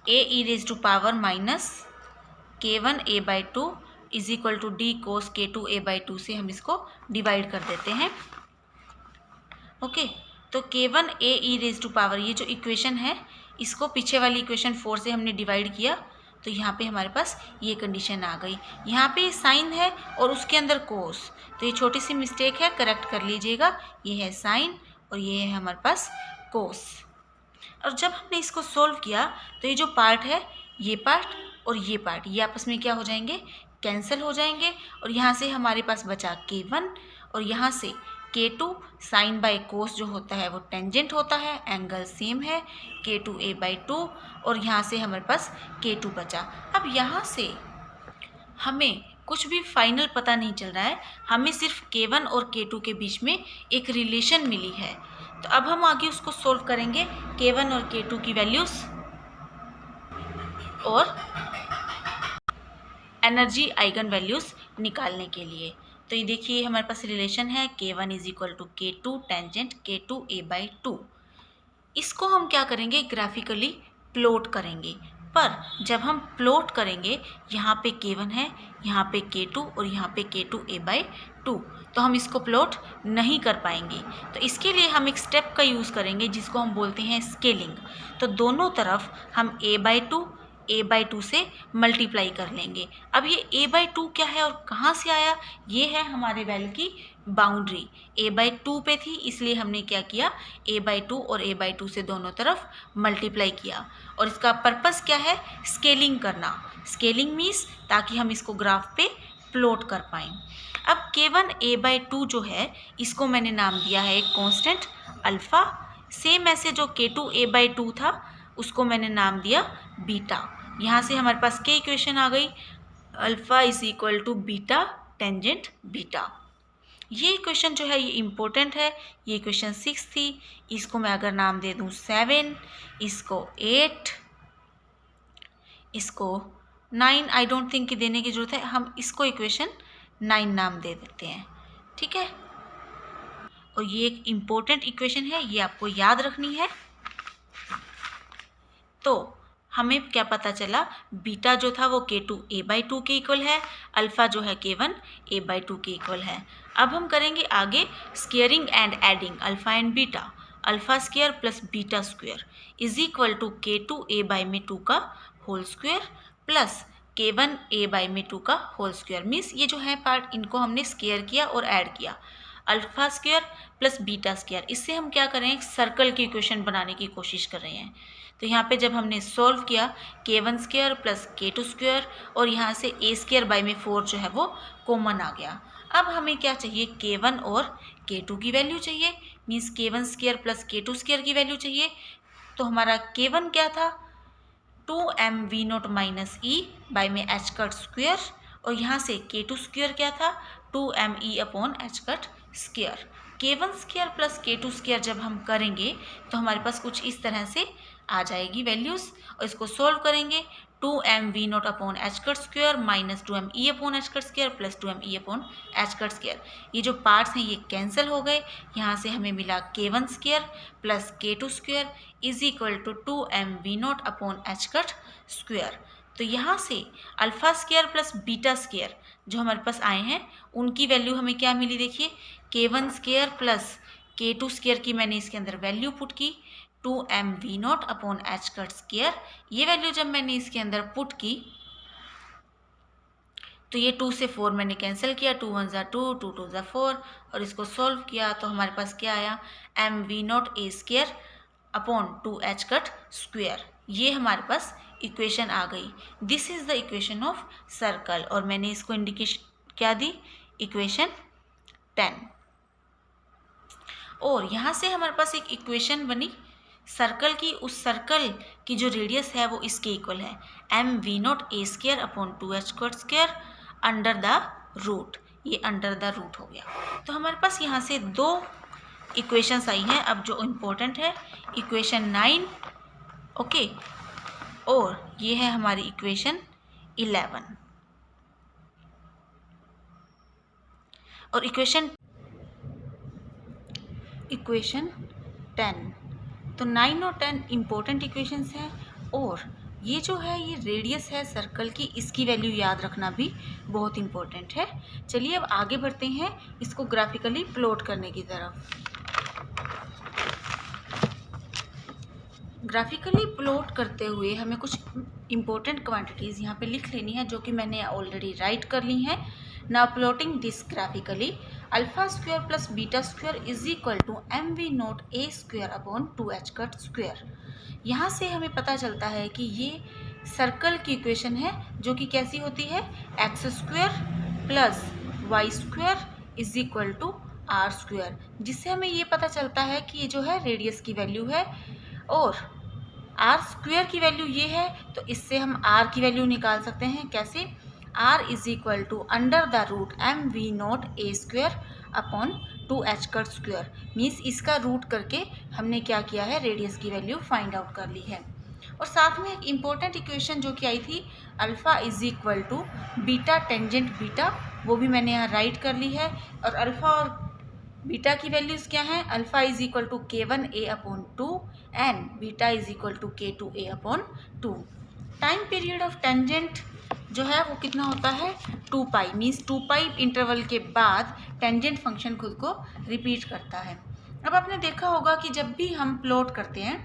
a e raise to power -k1a/2 is equal to d cos k2a/2 से हम इसको डिवाइड कर देते हैं, ओके। तो k1a e raise to power, ये जो इक्वेशन है इसको पीछे वाली इक्वेशन 4 से हमने डिवाइड किया, तो यहाँ पे हमारे पास ये कंडीशन आ गई। यहाँ पे साइन है और उसके अंदर कोस, तो ये छोटी सी मिस्टेक है, करेक्ट कर लीजिएगा। ये है साइन और ये है हमारे पास कोस। और जब हमने इसको सोल्व किया तो ये जो पार्ट है, ये पार्ट और ये पार्ट, ये आपस में क्या हो जाएंगे, कैंसिल हो जाएंगे, और यहाँ से हमारे पास बचा k1 और यहाँ से k2 साइन बाय कोस जो होता है वो टेंजेंट होता है, एंगल सेम है k2a/2, और यहाँ से हमारे पास k2 बचा। अब यहाँ से हमें कुछ भी फाइनल पता नहीं चल रहा है, हमें सिर्फ k1 और k2 के बीच में एक रिलेशन मिली है। तो अब हम आगे उसको सोल्व करेंगे k1 और k2 की वैल्यूज और एनर्जी आइगन वैल्यूज निकालने के लिए। तो ये देखिए हमारे पास रिलेशन है k1 is equal to k2 tangent k2a/2। इसको हम क्या करेंगे, ग्राफिकली प्लॉट करेंगे। पर जब हम प्लॉट करेंगे, यहाँ पे k1 है, यहाँ पे k2 और यहाँ पे k2a/2, तो हम इसको प्लॉट नहीं कर पाएंगे। तो इसके लिए हम एक स्टेप का यूज़ करेंगे जिसको हम बोलते हैं स्केलिंग। तो दोनों तरफ हम a/2 से मल्टीप्लाई कर लेंगे। अब ये a/2 क्या है और कहाँ से आया, ये है हमारे वेल की बाउंड्री। a/2 पे थी, इसलिए हमने क्या किया, a/2 और a/2 से दोनों तरफ मल्टीप्लाई किया। और इसका पर्पस क्या है, स्केलिंग करना। स्केलिंग मीन्स ताकि हम इसको ग्राफ पे प्लॉट कर पाएँ। अब k1 a/2 जो है इसको मैंने नाम दिया है एक कांस्टेंट अल्फ़ा। सेम ऐसे जो k2 a/2 था उसको मैंने नाम दिया बीटा। यहाँ से हमारे पास क्या इक्वेशन आ गई, alpha is equal to beta tangent beta. ये इक्वेशन जो है ये इम्पोर्टेंट है। ये इक्वेशन 6 थी, इसको मैं अगर नाम दे दूँ 7, इसको 8, इसको 9, आई डोंट थिंक कि देने की ज़रूरत है, हम इसको इक्वेशन 9 नाम दे देते हैं, ठीक है। और ये एक इम्पोर्टेंट इक्वेशन है, ये आपको याद रखनी है। तो हमें क्या पता चला, बीटा जो था वो k2 a/2 के इक्वल है, अल्फ़ा जो है k1 a/2 के इक्वल है। अब हम करेंगे आगे squaring and adding alpha and beta. Alpha square plus beta square is equal to k2 a/2 का whole square plus K1 A by में 2 का होल स्क्वायर। मीन्स ये जो है पार्ट, इनको हमने स्क्वायर किया और ऐड किया, alpha square plus beta square. इससे हम क्या कर रहे हैं, एक सर्कल की इक्वेशन बनाने की कोशिश कर रहे हैं। तो यहाँ पे जब हमने सॉल्व किया K1 square plus K2 square और यहाँ से A स्क्वायर बाई में 4 जो है वो कॉमन आ गया। अब हमें क्या चाहिए, K1 और K2 की वैल्यू चाहिए। Means K1 square plus K2 square की वैल्यू चाहिए। तो हमारा K1 क्या था, 2mv0 माइनस ई बाई में एच कट स्क्वायर, और यहाँ से K2 स्क्वायर क्या था, 2me upon h cut square. K1 square plus K2 square जब हम करेंगे तो हमारे पास कुछ इस तरह से आ जाएगी वैल्यूज़, और इसको सोल्व करेंगे 2mv0 upon h cut square minus 2me upon h cut square plus 2me upon h cut square. ये जो पार्ट्स हैं ये कैंसिल हो गए। यहाँ से हमें मिला K1 square plus K2 square is equal to 2mv0 upon h cut square. तो यहाँ से alpha square plus beta square जो हमारे पास आए हैं उनकी वैल्यू हमें क्या मिली, देखिए K1 square plus K2 square की मैंने इसके अंदर वैल्यू पुट की 2mv0 upon h cut square. ये वैल्यू जब मैंने इसके अंदर पुट की तो ये 2 से 4 मैंने कैंसिल किया, 2 1 ज़ा 2, 2 2 ज़ा 4, और इसको सॉल्व किया तो हमारे पास क्या आया, mv0 a square upon 2h cut square. ये हमारे पास इक्वेशन आ गई। This is the equation of circle, और मैंने इसको इंडिकेशन क्या दी, इक्वेशन 10। और यहाँ से हमारे पास एक इक्वेशन बनी सर्कल की। उस सर्कल की जो रेडियस है वो इसके इक्वल है mv0 a square upon 2h square under the root. ये अंडर द रूट हो गया। तो हमारे पास यहाँ से 2 इक्वेशंस आई हैं। अब जो इम्पोर्टेंट है इक्वेशन 9, ओके, और ये है हमारी इक्वेशन 11 और इक्वेशन 10। तो 9 और 10 इम्पोर्टेंट इक्वेशंस हैं, और ये जो है ये रेडियस है सर्कल की, इसकी वैल्यू याद रखना भी बहुत इम्पोर्टेंट है। चलिए अब आगे बढ़ते हैं इसको ग्राफिकली प्लॉट करने की तरफ। ग्राफिकली प्लॉट करते हुए हमें कुछ इम्पोर्टेंट क्वांटिटीज़ यहाँ पे लिख लेनी है जो कि मैंने ऑलरेडी राइट कर ली हैं। Now plotting this graphically, alpha square plus beta square is equal to mv0 a square upon 2h cut square. यहाँ से हमें पता चलता है कि ये सर्कल की इक्वेशन है जो कि कैसी होती है, x square plus y square is equal to r square, जिससे हमें ये पता चलता है कि ये जो है रेडियस की वैल्यू है, और आर स्क्वायर की वैल्यू ये है, तो इससे हम आर की वैल्यू निकाल सकते हैं। कैसे, r is equal to under the root mv0 a square upon 2h cut square. Means इसका रूट करके हमने क्या किया है, रेडियस की वैल्यू फाइंड आउट कर ली है। और साथ में एक इम्पोर्टेंट इक्वेशन जो कि आई थी, alpha is equal to beta tangent beta, वो भी मैंने यहाँ राइट कर ली है। और अल्फ़ा और बीटा की वैल्यूज़ क्या हैं, alpha is equal to K1a upon 2 and beta is equal to K2a upon 2। Time period of tangent जो है वो कितना होता है, 2 पाई। मीन्स 2 पाई इंटरवल के बाद टेंजेंट फंक्शन खुद को रिपीट करता है। अब आपने देखा होगा कि जब भी हम प्लॉट करते हैं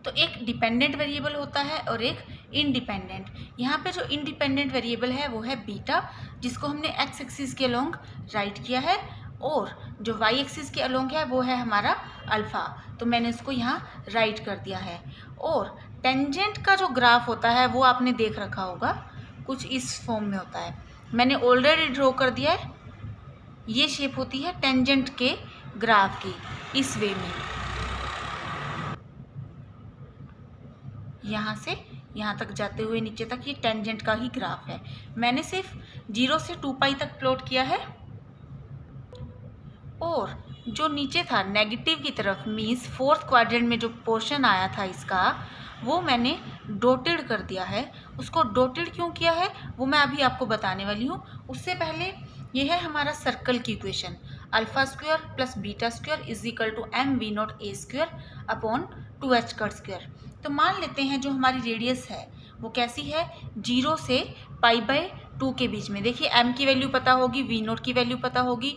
तो एक डिपेंडेंट वेरिएबल होता है और एक इंडिपेंडेंट। यहाँ पे जो इंडिपेंडेंट वेरिएबल है वो है बीटा, जिसको हमने एक्स एक्सिस के अलोंग राइट किया है, और जो वाई एक्सिस के अलोंग है वो है हमारा अल्फ़ा, तो मैंने इसको यहाँ राइट कर दिया है। और टेंजेंट का जो ग्राफ होता है वो आपने देख रखा होगा, कुछ इस फॉर्म में होता है, मैंने ऑलरेडी ड्रॉ कर दिया है। ये शेप होती है टेंजेंट के ग्राफ की, इस वे में, यहाँ से यहाँ तक जाते हुए नीचे तक ये टेंजेंट का ही ग्राफ है। मैंने सिर्फ 0 से 2 पाई तक प्लॉट किया है, और जो नीचे था नेगेटिव की तरफ, मीन्स 4th क्वाड्रेंट में जो पोर्शन आया था इसका, वो मैंने डॉटेड कर दिया है। उसको डॉटेड क्यों किया है वो मैं अभी आपको बताने वाली हूँ। उससे पहले ये है हमारा सर्कल की equation, alpha square plus beta square is equal to mv0 a square upon 2h cut square. तो मान लेते हैं जो हमारी रेडियस है वो कैसी है, 0 से π/2 के बीच में। देखिए m की वैल्यू पता होगी, v0 की वैल्यू पता होगी,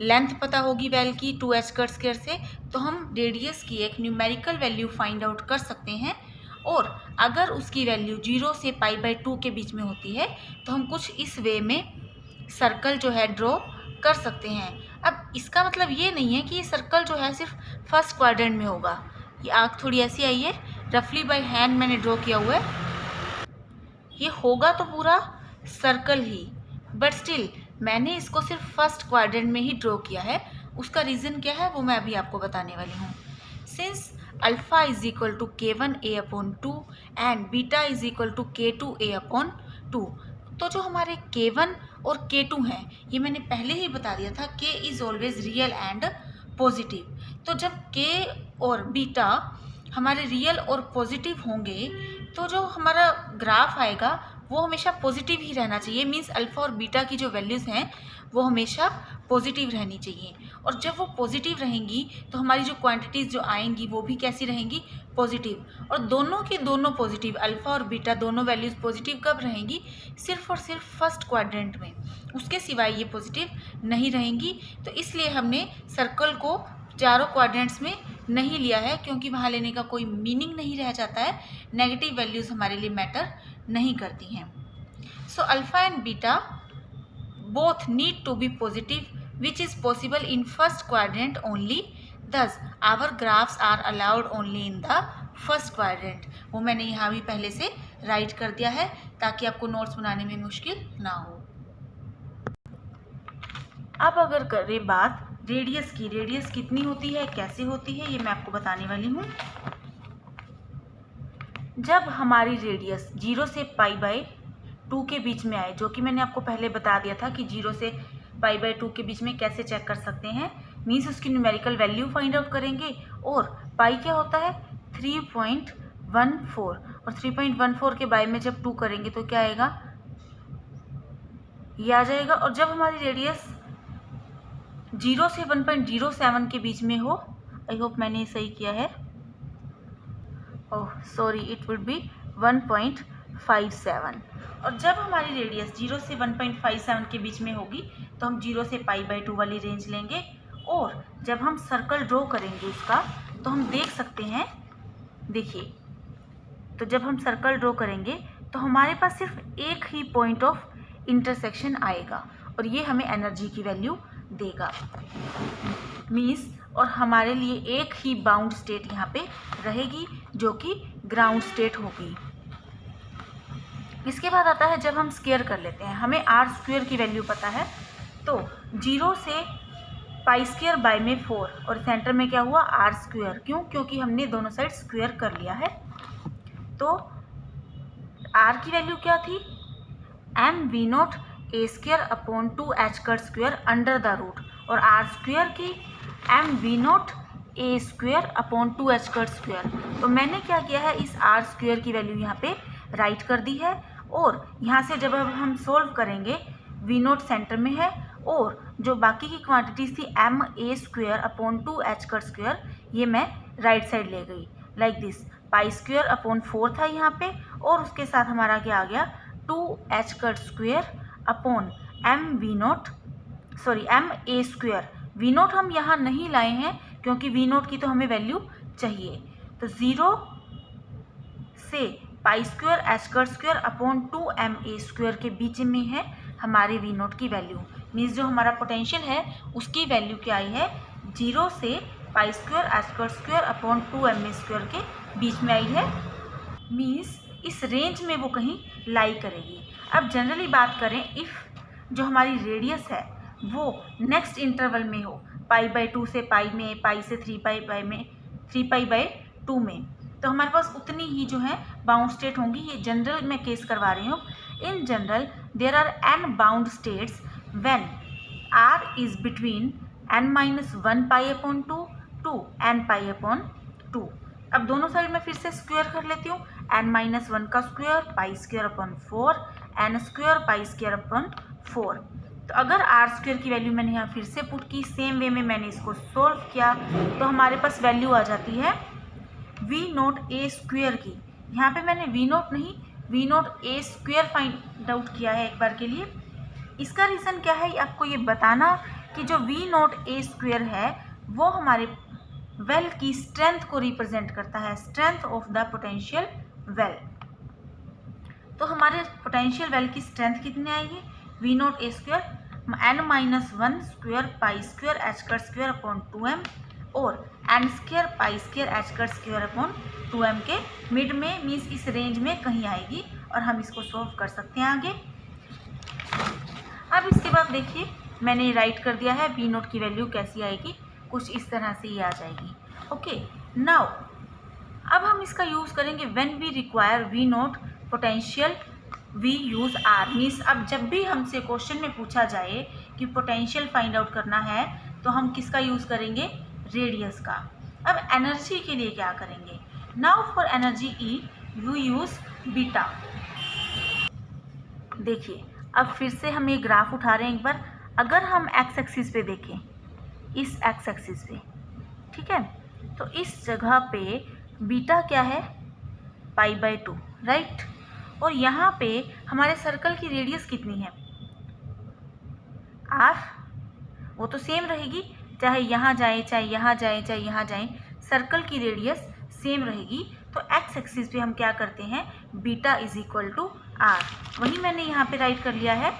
लेंथ पता होगी वेल की 2h कट स्क्वायर से, तो हम रेडियस की एक न्यूमेरिकल वैल्यू फाइंड आउट कर सकते हैं। और अगर उसकी वैल्यू 0 से π/2 के बीच में होती है तो हम कुछ इस वे में सर्कल जो है ड्रॉ कर सकते हैं। अब इसका मतलब ये नहीं है कि ये सर्कल जो है सिर्फ फर्स्ट क्वाड्रेंट में होगा। ये आँख थोड़ी ऐसी आई है, रफली बाय हैंड मैंने ड्रॉ किया हुआ है। ये होगा तो पूरा सर्कल ही, बट स्टिल मैंने इसको सिर्फ फर्स्ट क्वाड्रेंट में ही ड्रॉ किया है। उसका रीज़न क्या है वो मैं अभी आपको बताने वाली हूँ। Since alpha is equal to k1a/2 and beta is equal to k2a/2, तो जो हमारे k1 और k2 हैं ये मैंने पहले ही बता दिया था, k is always real and positive. तो जब k और बीटा हमारे रियल और पॉजिटिव होंगे तो जो हमारा ग्राफ आएगा वो हमेशा पॉजिटिव ही रहना चाहिए। मीन्स अल्फ़ा और बीटा की जो वैल्यूज़ हैं वो हमेशा पॉजिटिव रहनी चाहिए। और जब वो पॉजिटिव रहेंगी तो हमारी जो क्वांटिटीज़ जो आएंगी वो भी कैसी रहेंगी, पॉजिटिव। और दोनों की दोनों पॉजिटिव, अल्फ़ा और बीटा दोनों वैल्यूज़ पॉजिटिव कब रहेंगी, सिर्फ और सिर्फ फर्स्ट क्वाड्रेंट में, उसके सिवाय ये पॉजिटिव नहीं रहेंगी। तो इसलिए हमने सर्कल को चारों क्वाड्रेंट्स में नहीं लिया है, क्योंकि वहाँ लेने का कोई मीनिंग नहीं रह जाता है, नेगेटिव वैल्यूज़ हमारे लिए मैटर नहीं करती हैं। So alpha and beta both need to be positive which is possible in first quadrant only, thus our graphs are allowed only in the first quadrant। वो मैंने यहाँ भी पहले से राइट कर दिया है ताकि आपको नोट्स बनाने में मुश्किल ना हो। अब अगर करें बात रेडियस की, रेडियस कितनी होती है, कैसे होती है, ये मैं आपको बताने वाली हूँ। जब हमारी रेडियस 0 से π/2 के बीच में आए, जो कि मैंने आपको पहले बता दिया था कि 0 से π/2 के बीच में कैसे चेक कर सकते हैं, मीन्स उसकी न्यूमेरिकल वैल्यू फाइंड आउट करेंगे। और पाई क्या होता है 3.14, और 3.14 के बाय में जब 2 करेंगे तो क्या आएगा, ये आ जाएगा। और जब हमारी रेडियस 0 से 1.07 के बीच में हो, आई होप मैंने ये सही किया है, oh sorry, it would be 1.57। और जब हमारी रेडियस 0 से 1.57 के बीच में होगी तो हम 0 से π/2 वाली रेंज लेंगे। और जब हम सर्कल ड्रॉ करेंगे उसका तो हम देख सकते हैं, देखिए, तो जब हम सर्कल ड्रॉ करेंगे तो हमारे पास सिर्फ एक ही पॉइंट ऑफ इंटरसेक्शन आएगा और ये हमें एनर्जी की वैल्यू देगा। मीन्स और हमारे लिए एक ही बाउंड स्टेट यहाँ पे रहेगी जो कि ग्राउंड स्टेट होगी। इसके बाद आता है जब हम स्क्वायर कर लेते हैं, हमें आर स्क्वायर की वैल्यू पता है, तो 0 से π² बाय में 4 और सेंटर में क्या हुआ आर स्क्वायर। क्यों, क्योंकि हमने दोनों साइड स्क्वायर कर लिया है। तो आर की वैल्यू क्या थी, mv0a²/2h² अंडर द रूट, और आर स्क्वायर की mv0a²/2h²। तो मैंने क्या किया है, इस आर स्क्वायर की वैल्यू यहाँ पे राइट कर दी है। और यहाँ से जब अब हम सोल्व करेंगे, v0 सेंटर में है और जो बाकी की क्वांटिटीज थी ma²/2h², ये मैं राइट साइड ले गई लाइक दिस। π²/4 था यहाँ पे, और उसके साथ हमारा क्या आ गया 2h²/ma²। v0 हम यहाँ नहीं लाए हैं क्योंकि v0 की तो हमें वैल्यू चाहिए। तो 0 से π²h²/2ma² के बीच में है हमारे v0 की वैल्यू। मीन्स जो हमारा पोटेंशियल है उसकी वैल्यू क्या आई है, 0 से π²h²/2ma² के बीच में आई है। मीन्स इस रेंज में वो कहीं लाई करेगी। अब जनरली बात करें, इफ़ जो हमारी रेडियस है वो नेक्स्ट इंटरवल में हो, π/2 से पाई में, पाई से 3π में, 3π/2 में, तो हमारे पास उतनी ही जो है बाउंड स्टेट होंगी। ये जनरल मैं केस करवा रही हूँ। In general there are n bound states when r is between n-1 π/2 to n π/2। अब दोनों साइड में फिर से स्क्वायर कर लेती हूँ, n-1 का स्क्वायर π²/4, n² π²/4। तो अगर r स्क्वायर की वैल्यू मैंने यहाँ फिर से पुट की, सेम वे में मैंने इसको सोल्व किया, तो हमारे पास वैल्यू आ जाती है v0a² की। यहाँ पे मैंने v0 नहीं v0a² फाइंड आउट किया है एक बार के लिए। इसका रीज़न क्या है, आपको ये बताना कि जो v0a² है वो हमारे वेल की स्ट्रेंथ को रिप्रेजेंट करता है, strength of the potential well. तो हमारे पोटेंशियल वेल की स्ट्रेंथ कितनी आएगी, v naught a square n-1 square pi square h cut square upon 2m और n square pi square h cut square upon 2m के मिड में, मीन्स इस रेंज में कहीं आएगी और हम इसको सॉल्व कर सकते हैं आगे। अब इसके बाद देखिए मैंने राइट कर दिया है वी नोट की वैल्यू कैसी आएगी, कुछ इस तरह से ही आ जाएगी। ओके, नाउ अब हम इसका यूज़ करेंगे when we require v naught potential we use r. Means अब जब भी हमसे क्वेश्चन में पूछा जाए कि पोटेंशियल फाइंड आउट करना है तो हम किसका यूज़ करेंगे, रेडियस का। अब एनर्जी के लिए क्या करेंगे, now for energy E U use beta. देखिए अब फिर से हम ये ग्राफ उठा रहे हैं एक बार। अगर हम एक्स एक्सिस पे देखें, इस एक्स एक्सिस पे, ठीक है, तो इस जगह पे बीटा क्या है, π/2, राइट। और यहाँ पे हमारे सर्कल की रेडियस कितनी है, r, वो तो सेम रहेगी, चाहे यहाँ जाए चाहे यहाँ जाए चाहे यहाँ जाए, सर्कल की रेडियस सेम रहेगी। तो एक्स एक्सिस पे हम क्या करते हैं, beta is equal to r. वही मैंने यहाँ पे राइट कर लिया है,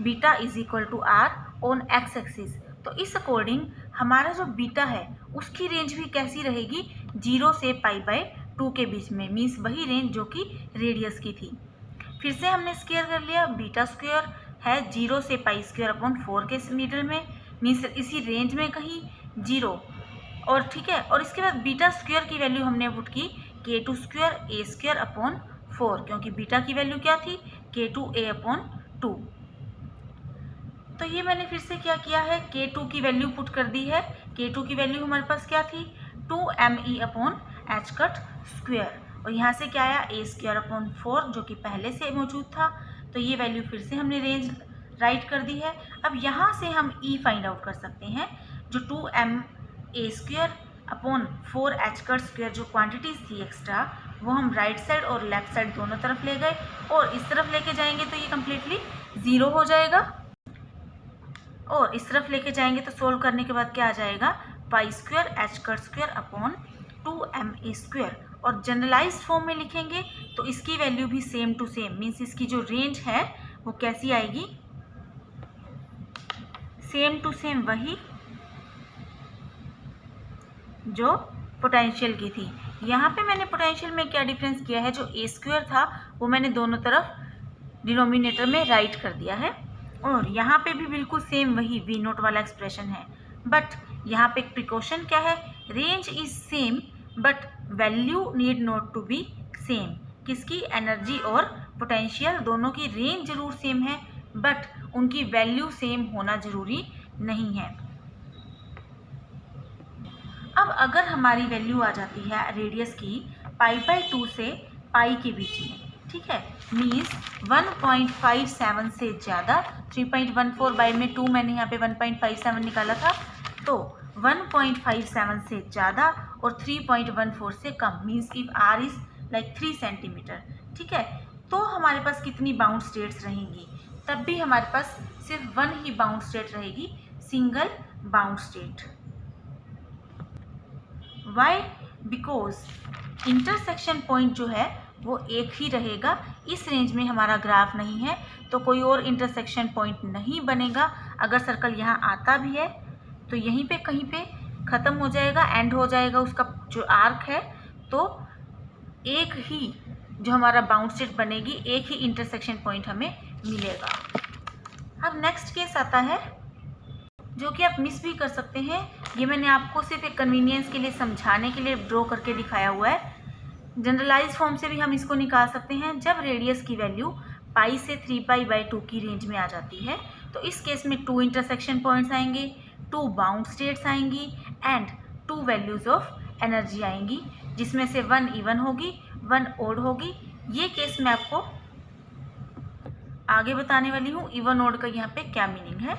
beta is equal to r on x axis. तो इस अकॉर्डिंग हमारा जो बीटा है उसकी रेंज भी कैसी रहेगी, 0 से π/2 के बीच में, मीन्स वही रेंज जो कि रेडियस की थी। फिर से हमने स्क्वायर कर लिया, बीटा स्क्वायर है 0 से π² के मिडल में, मीन्स इसी रेंज में कहीं 0। और ठीक है, और इसके बाद बीटा स्क्वायर की वैल्यू हमने पुट की k2² क्योंकि बीटा की वैल्यू क्या थी, k2a/2। तो ये मैंने फिर से क्या किया है, k2 की वैल्यू पुट कर दी है। k2 की वैल्यू हमारे पास क्या थी, 2me/h²। और यहाँ से क्या आया, a²/4 जो कि पहले से मौजूद था। तो ये वैल्यू फिर से हमने रेंज राइट कर दी है। अब यहाँ से हम e फाइंड आउट कर सकते हैं, जो 2ma²/4h², जो क्वांटिटीज़ थी एक्स्ट्रा, वो हम राइट साइड और लेफ्ट साइड दोनों तरफ ले गए, और इस तरफ लेके जाएंगे तो ये कम्प्लीटली 0 हो जाएगा, और इस तरफ लेके जाएंगे तो सोल्व करने के बाद क्या आ जाएगा, π²h²/2ma²। और जनरलाइज फॉर्म में लिखेंगे तो इसकी वैल्यू भी सेम टू सेम, मीन्स इसकी जो रेंज है वो कैसी आएगी, सेम टू सेम वही जो पोटेंशियल की थी। यहाँ पे मैंने पोटेंशियल में क्या डिफरेंस किया है, जो a² था वो मैंने दोनों तरफ डिनोमिनेटर में राइट कर दिया है, और यहाँ पे भी बिल्कुल सेम वही वी नोट वाला एक्सप्रेशन है। बट यहाँ पे एक प्रिकॉशन क्या है, range is same but value need not to be same. किसकी, एनर्जी और पोटेंशियल दोनों की रेंज जरूर सेम है, बट उनकी वैल्यू सेम होना जरूरी नहीं है। अब अगर हमारी वैल्यू आ जाती है रेडियस की π/2 से पाई के बीच में, ठीक है, मीन्स 1.57 से ज़्यादा, 3.14 में 2 मैंने यहाँ पे 1.57 निकाला था, तो 1.57 से ज़्यादा और 3.14 से कम, means if r is like 3 centimetre, ठीक है, तो हमारे पास कितनी बाउंड स्टेट्स रहेंगी, तब भी हमारे पास सिर्फ 1 ही बाउंड स्टेट रहेगी, single bound state. Why, because intersection point जो है वो एक ही रहेगा। इस रेंज में हमारा ग्राफ नहीं है तो कोई और इंटरसेक्शन पॉइंट नहीं बनेगा। अगर सर्कल यहाँ आता भी है तो यहीं पे कहीं पे ख़त्म हो जाएगा, एंड हो जाएगा उसका जो आर्क है, तो एक ही जो हमारा बाउंड स्टेट बनेगी, एक ही इंटरसेक्शन पॉइंट हमें मिलेगा। अब नेक्स्ट केस आता है जो कि आप मिस भी कर सकते हैं, ये मैंने आपको सिर्फ एक कन्वीनियंस के लिए समझाने के लिए ड्रॉ करके दिखाया हुआ है। जनरलाइज फॉर्म से भी हम इसको निकाल सकते हैं। जब रेडियस की वैल्यू पाई से 3π/2 की रेंज में आ जाती है तो इस केस में 2 इंटरसेक्शन पॉइंट्स आएंगे, 2 बाउंड स्टेट्स आएंगी एंड 2 वैल्यूज़ ऑफ एनर्जी आएंगी, जिसमें से 1 इवन होगी, 1 ओड होगी। ये केस मैं आपको आगे बताने वाली हूँ। इवन ओड का यहाँ पे क्या मीनिंग है।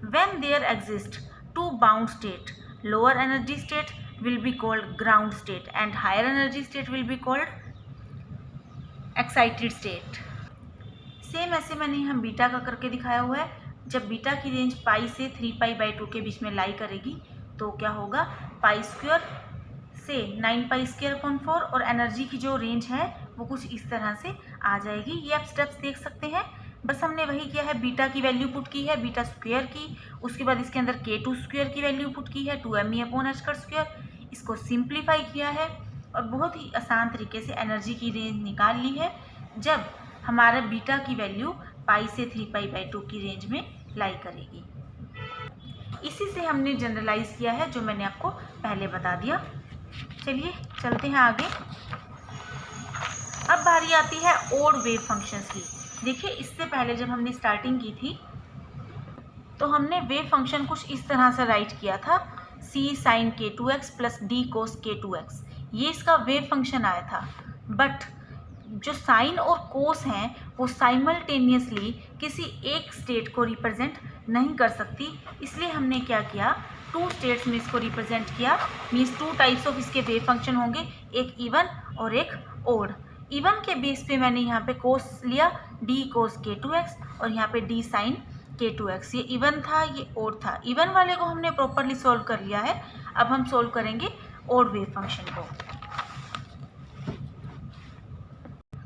When there exist 2 bound state, lower energy state will be called ground state and higher energy state will be called excited state। Same ऐसे मैंने यहाँ बीटा का करके दिखाया हुआ है। जब बीटा की रेंज पाई से 3π/2 के बीच में लाई करेगी तो क्या होगा, π² से 9π²/4 और एनर्जी की जो रेंज है वो कुछ इस तरह से आ जाएगी। ये आप स्टेप्स देख सकते हैं। बस हमने वही किया है, बीटा की वैल्यू पुट की है, बीटा स्क्वायर की, उसके बाद इसके अंदर K2 स्क्वायर की वैल्यू पुट की है 2me/h², इसको सिंप्लीफाई किया है और बहुत ही आसान तरीके से एनर्जी की रेंज निकाल ली है जब हमारा बीटा की वैल्यू पाई से 3π/2 की रेंज में लाई करेगी। इसी से हमने जनरलाइज किया है जो मैंने आपको पहले बता दिया। चलिए चलते हैं आगे। अब बारी आती है ओड वेव फंक्शंस की। देखिए इससे पहले जब हमने स्टार्टिंग की थी तो हमने वेव फंक्शन कुछ इस तरह से राइट किया था, c sin k2x plus d cos k2x, ये इसका वेव फंक्शन आया था। बट जो साइन और कोस हैं वो साइमल्टेनियसली किसी एक स्टेट को रिप्रेजेंट नहीं कर सकती, इसलिए हमने क्या किया, 2 स्टेट्स में इसको रिप्रेजेंट किया। मीन्स 2 टाइप्स ऑफ इसके वेव फंक्शन होंगे, एक इवन और एक ओड। इवन के बेस पे मैंने यहाँ पे कोस लिया d cos k2x और यहाँ पे d sin k2x, ये इवन था ये ओड था। इवन वाले को हमने प्रॉपरली सॉल्व कर लिया है। अब हम सॉल्व करेंगे ओड वेव फंक्शन को।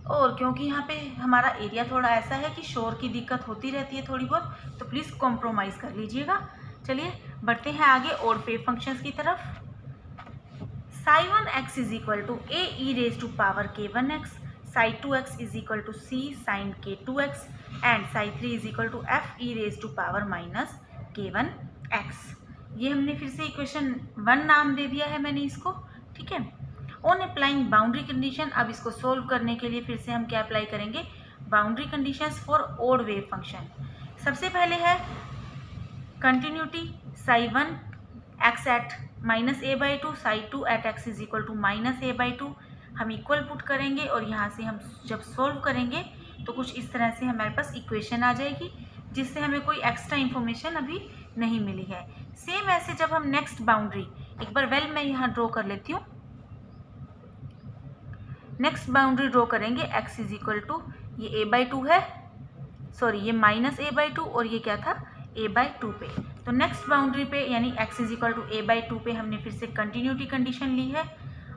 और क्योंकि यहाँ पे हमारा एरिया थोड़ा ऐसा है कि शोर की दिक्कत होती रहती है थोड़ी बहुत, तो प्लीज़ कॉम्प्रोमाइज़ कर लीजिएगा। चलिए बढ़ते हैं आगे ओड वेव फंक्शंस की तरफ। psi1x is equal to a e raise to power k1x, psi2x is equal to c sin k2x and psi3 is equal to f e raise to power minus k1x। ये हमने फिर से इक्वेशन 1 नाम दे दिया है मैंने इसको, ठीक है। ऑन अप्लाइंग बाउंड्री कंडीशन, अब इसको सोल्व करने के लिए फिर से हम क्या अप्लाई करेंगे, boundary conditions for odd wave function. सबसे पहले है continuity, psi1 x at -a/2, psi2 at x is equal to -a/2, हम इक्वल पुट करेंगे और यहाँ से हम जब सोल्व करेंगे तो कुछ इस तरह से हमारे पास इक्वेशन आ जाएगी जिससे हमें कोई एक्स्ट्रा इन्फॉर्मेशन अभी नहीं मिली है। सेम ऐसे जब हम नेक्स्ट बाउंड्री, एक बार वेल मैं यहाँ ड्रॉ कर लेती हूँ, नेक्स्ट बाउंड्री ड्रॉ करेंगे x इज इक्वल टू ये a/2 है, सॉरी ये -a/2 और ये क्या था a/2 पे। तो नेक्स्ट बाउंड्री पे यानी x is equal to a/2 पे हमने फिर से कंटिन्यूटी कंडीशन ली है।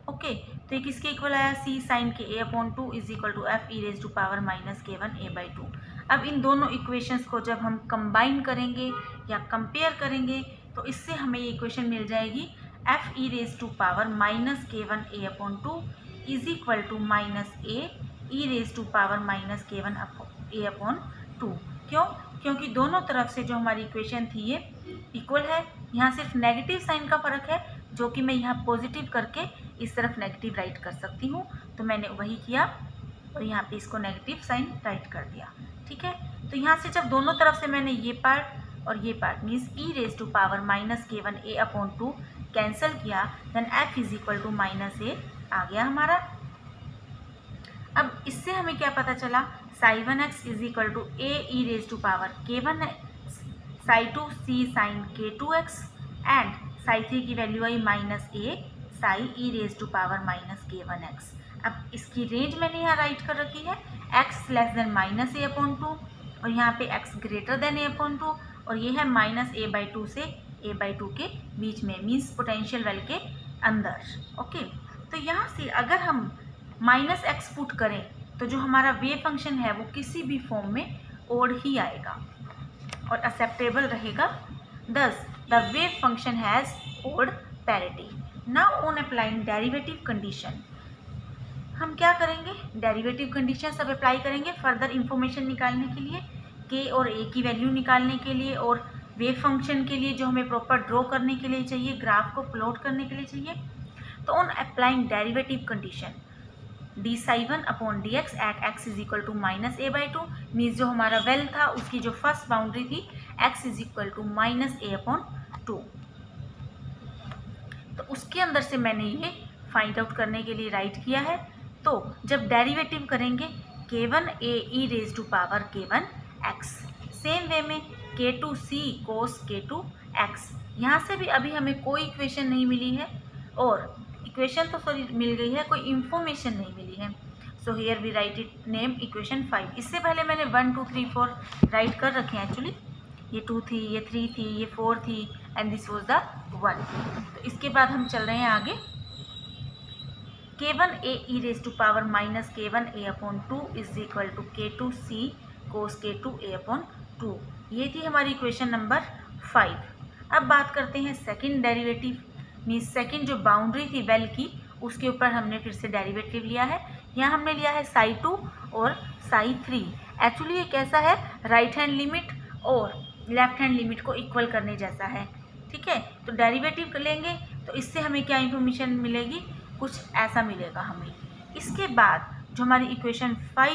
ओके, तो ये किसके इक्वल आया, c sin के a/2 is equal to f e raise to power minus k1 a/2। अब इन दोनों इक्वेशंस को जब हम कंबाइन करेंगे या कंपेयर करेंगे तो इससे हमें ये इक्वेशन मिल जाएगी f e raise to power minus k1 a/2 is equal to minus a e raise to power minus k1 a/2। क्यों? क्योंकि दोनों तरफ से जो हमारी इक्वेशन थी ये इक्वल है। यहाँ सिर्फ नेगेटिव साइन का फ़र्क है जो कि मैं यहाँ पॉजिटिव करके इस तरफ नेगेटिव राइट कर सकती हूँ, तो मैंने वही किया और यहाँ पे इसको नेगेटिव साइन राइट कर दिया, ठीक है। तो यहाँ से जब दोनों तरफ से मैंने ये पार्ट और ये part means e raise to power minus k1 a/2 cancel किया, then f is equal to minus a आ गया हमारा। अब इससे हमें क्या पता चला, psi1x is equal to a e raise to power k1x, psi2 c sin k2x and psi3 की वैल्यू आई minus a psi e raise to power minus k1x। अब इसकी रेंज मैंने यहाँ राइट कर रखी है x less than minus a/2 और यहाँ पे x ग्रेटर देन a/2 और ये है माइनस a/2 से a/2 के बीच में, मीन्स पोटेंशियल वेल के अंदर। ओके, तो यहाँ से अगर हम माइनस x पुट करें तो जो हमारा वेव फंक्शन है वो किसी भी फॉर्म में ओड ही आएगा और एक्सेप्टेबल रहेगा। Thus the wave function has odd parity. Now on applying derivative condition, हम क्या करेंगे, डेरिवेटिव कंडीशन सब अप्लाई करेंगे फर्दर इंफॉर्मेशन निकालने के लिए, k और a की वैल्यू निकालने के लिए और वेव फंक्शन के लिए जो हमें प्रॉपर ड्रॉ करने के लिए चाहिए, ग्राफ को प्लॉट करने के लिए चाहिए। तो on applying derivative condition d psi1 upon dx at x is equal to minus a/2 means जो हमारा वेल था उसकी जो फर्स्ट बाउंड्री थी x is equal to minus a/2, तो उसके अंदर से मैंने ये फाइंड आउट करने के लिए राइट किया है। तो जब डेरिवेटिव करेंगे k1 a e raise to power k1x, same way में k2c cos k2x, यहाँ से भी अभी हमें कोई इक्वेशन नहीं मिली है और इक्वेशन तो सॉरी मिल गई है, कोई इंफॉर्मेशन नहीं मिली है। So here we write it name equation 5। इससे पहले मैंने 1 2 3 4 राइट कर रखे हैं एक्चुअली, ये 2 थी, ये 3 थी, ये 4 थी एंड दिस वाज द 1। तो इसके बाद हम चल रहे हैं आगे। k1a e raise to power minus k1a upon 2 is equal to k2c cos k2a upon 2। ये थी हमारी इक्वेशन नंबर 5। अब बात करते हैं सेकंड डेरिवेटिव, मीन्स सेकंड जो बाउंड्री थी वेल की उसके ऊपर हमने फिर से डेरिवेटिव लिया है। यहाँ हमने लिया है साई 2 और साई 3। एक्चुअली ये कैसा है, राइट हैंड लिमिट और लेफ्ट हैंड लिमिट को इक्वल करने जैसा है, ठीक है। तो डेरिवेटिव लेंगे तो इससे हमें क्या इन्फॉर्मेशन मिलेगी, कुछ ऐसा मिलेगा हमें। इसके बाद जो हमारी इक्वेशन 5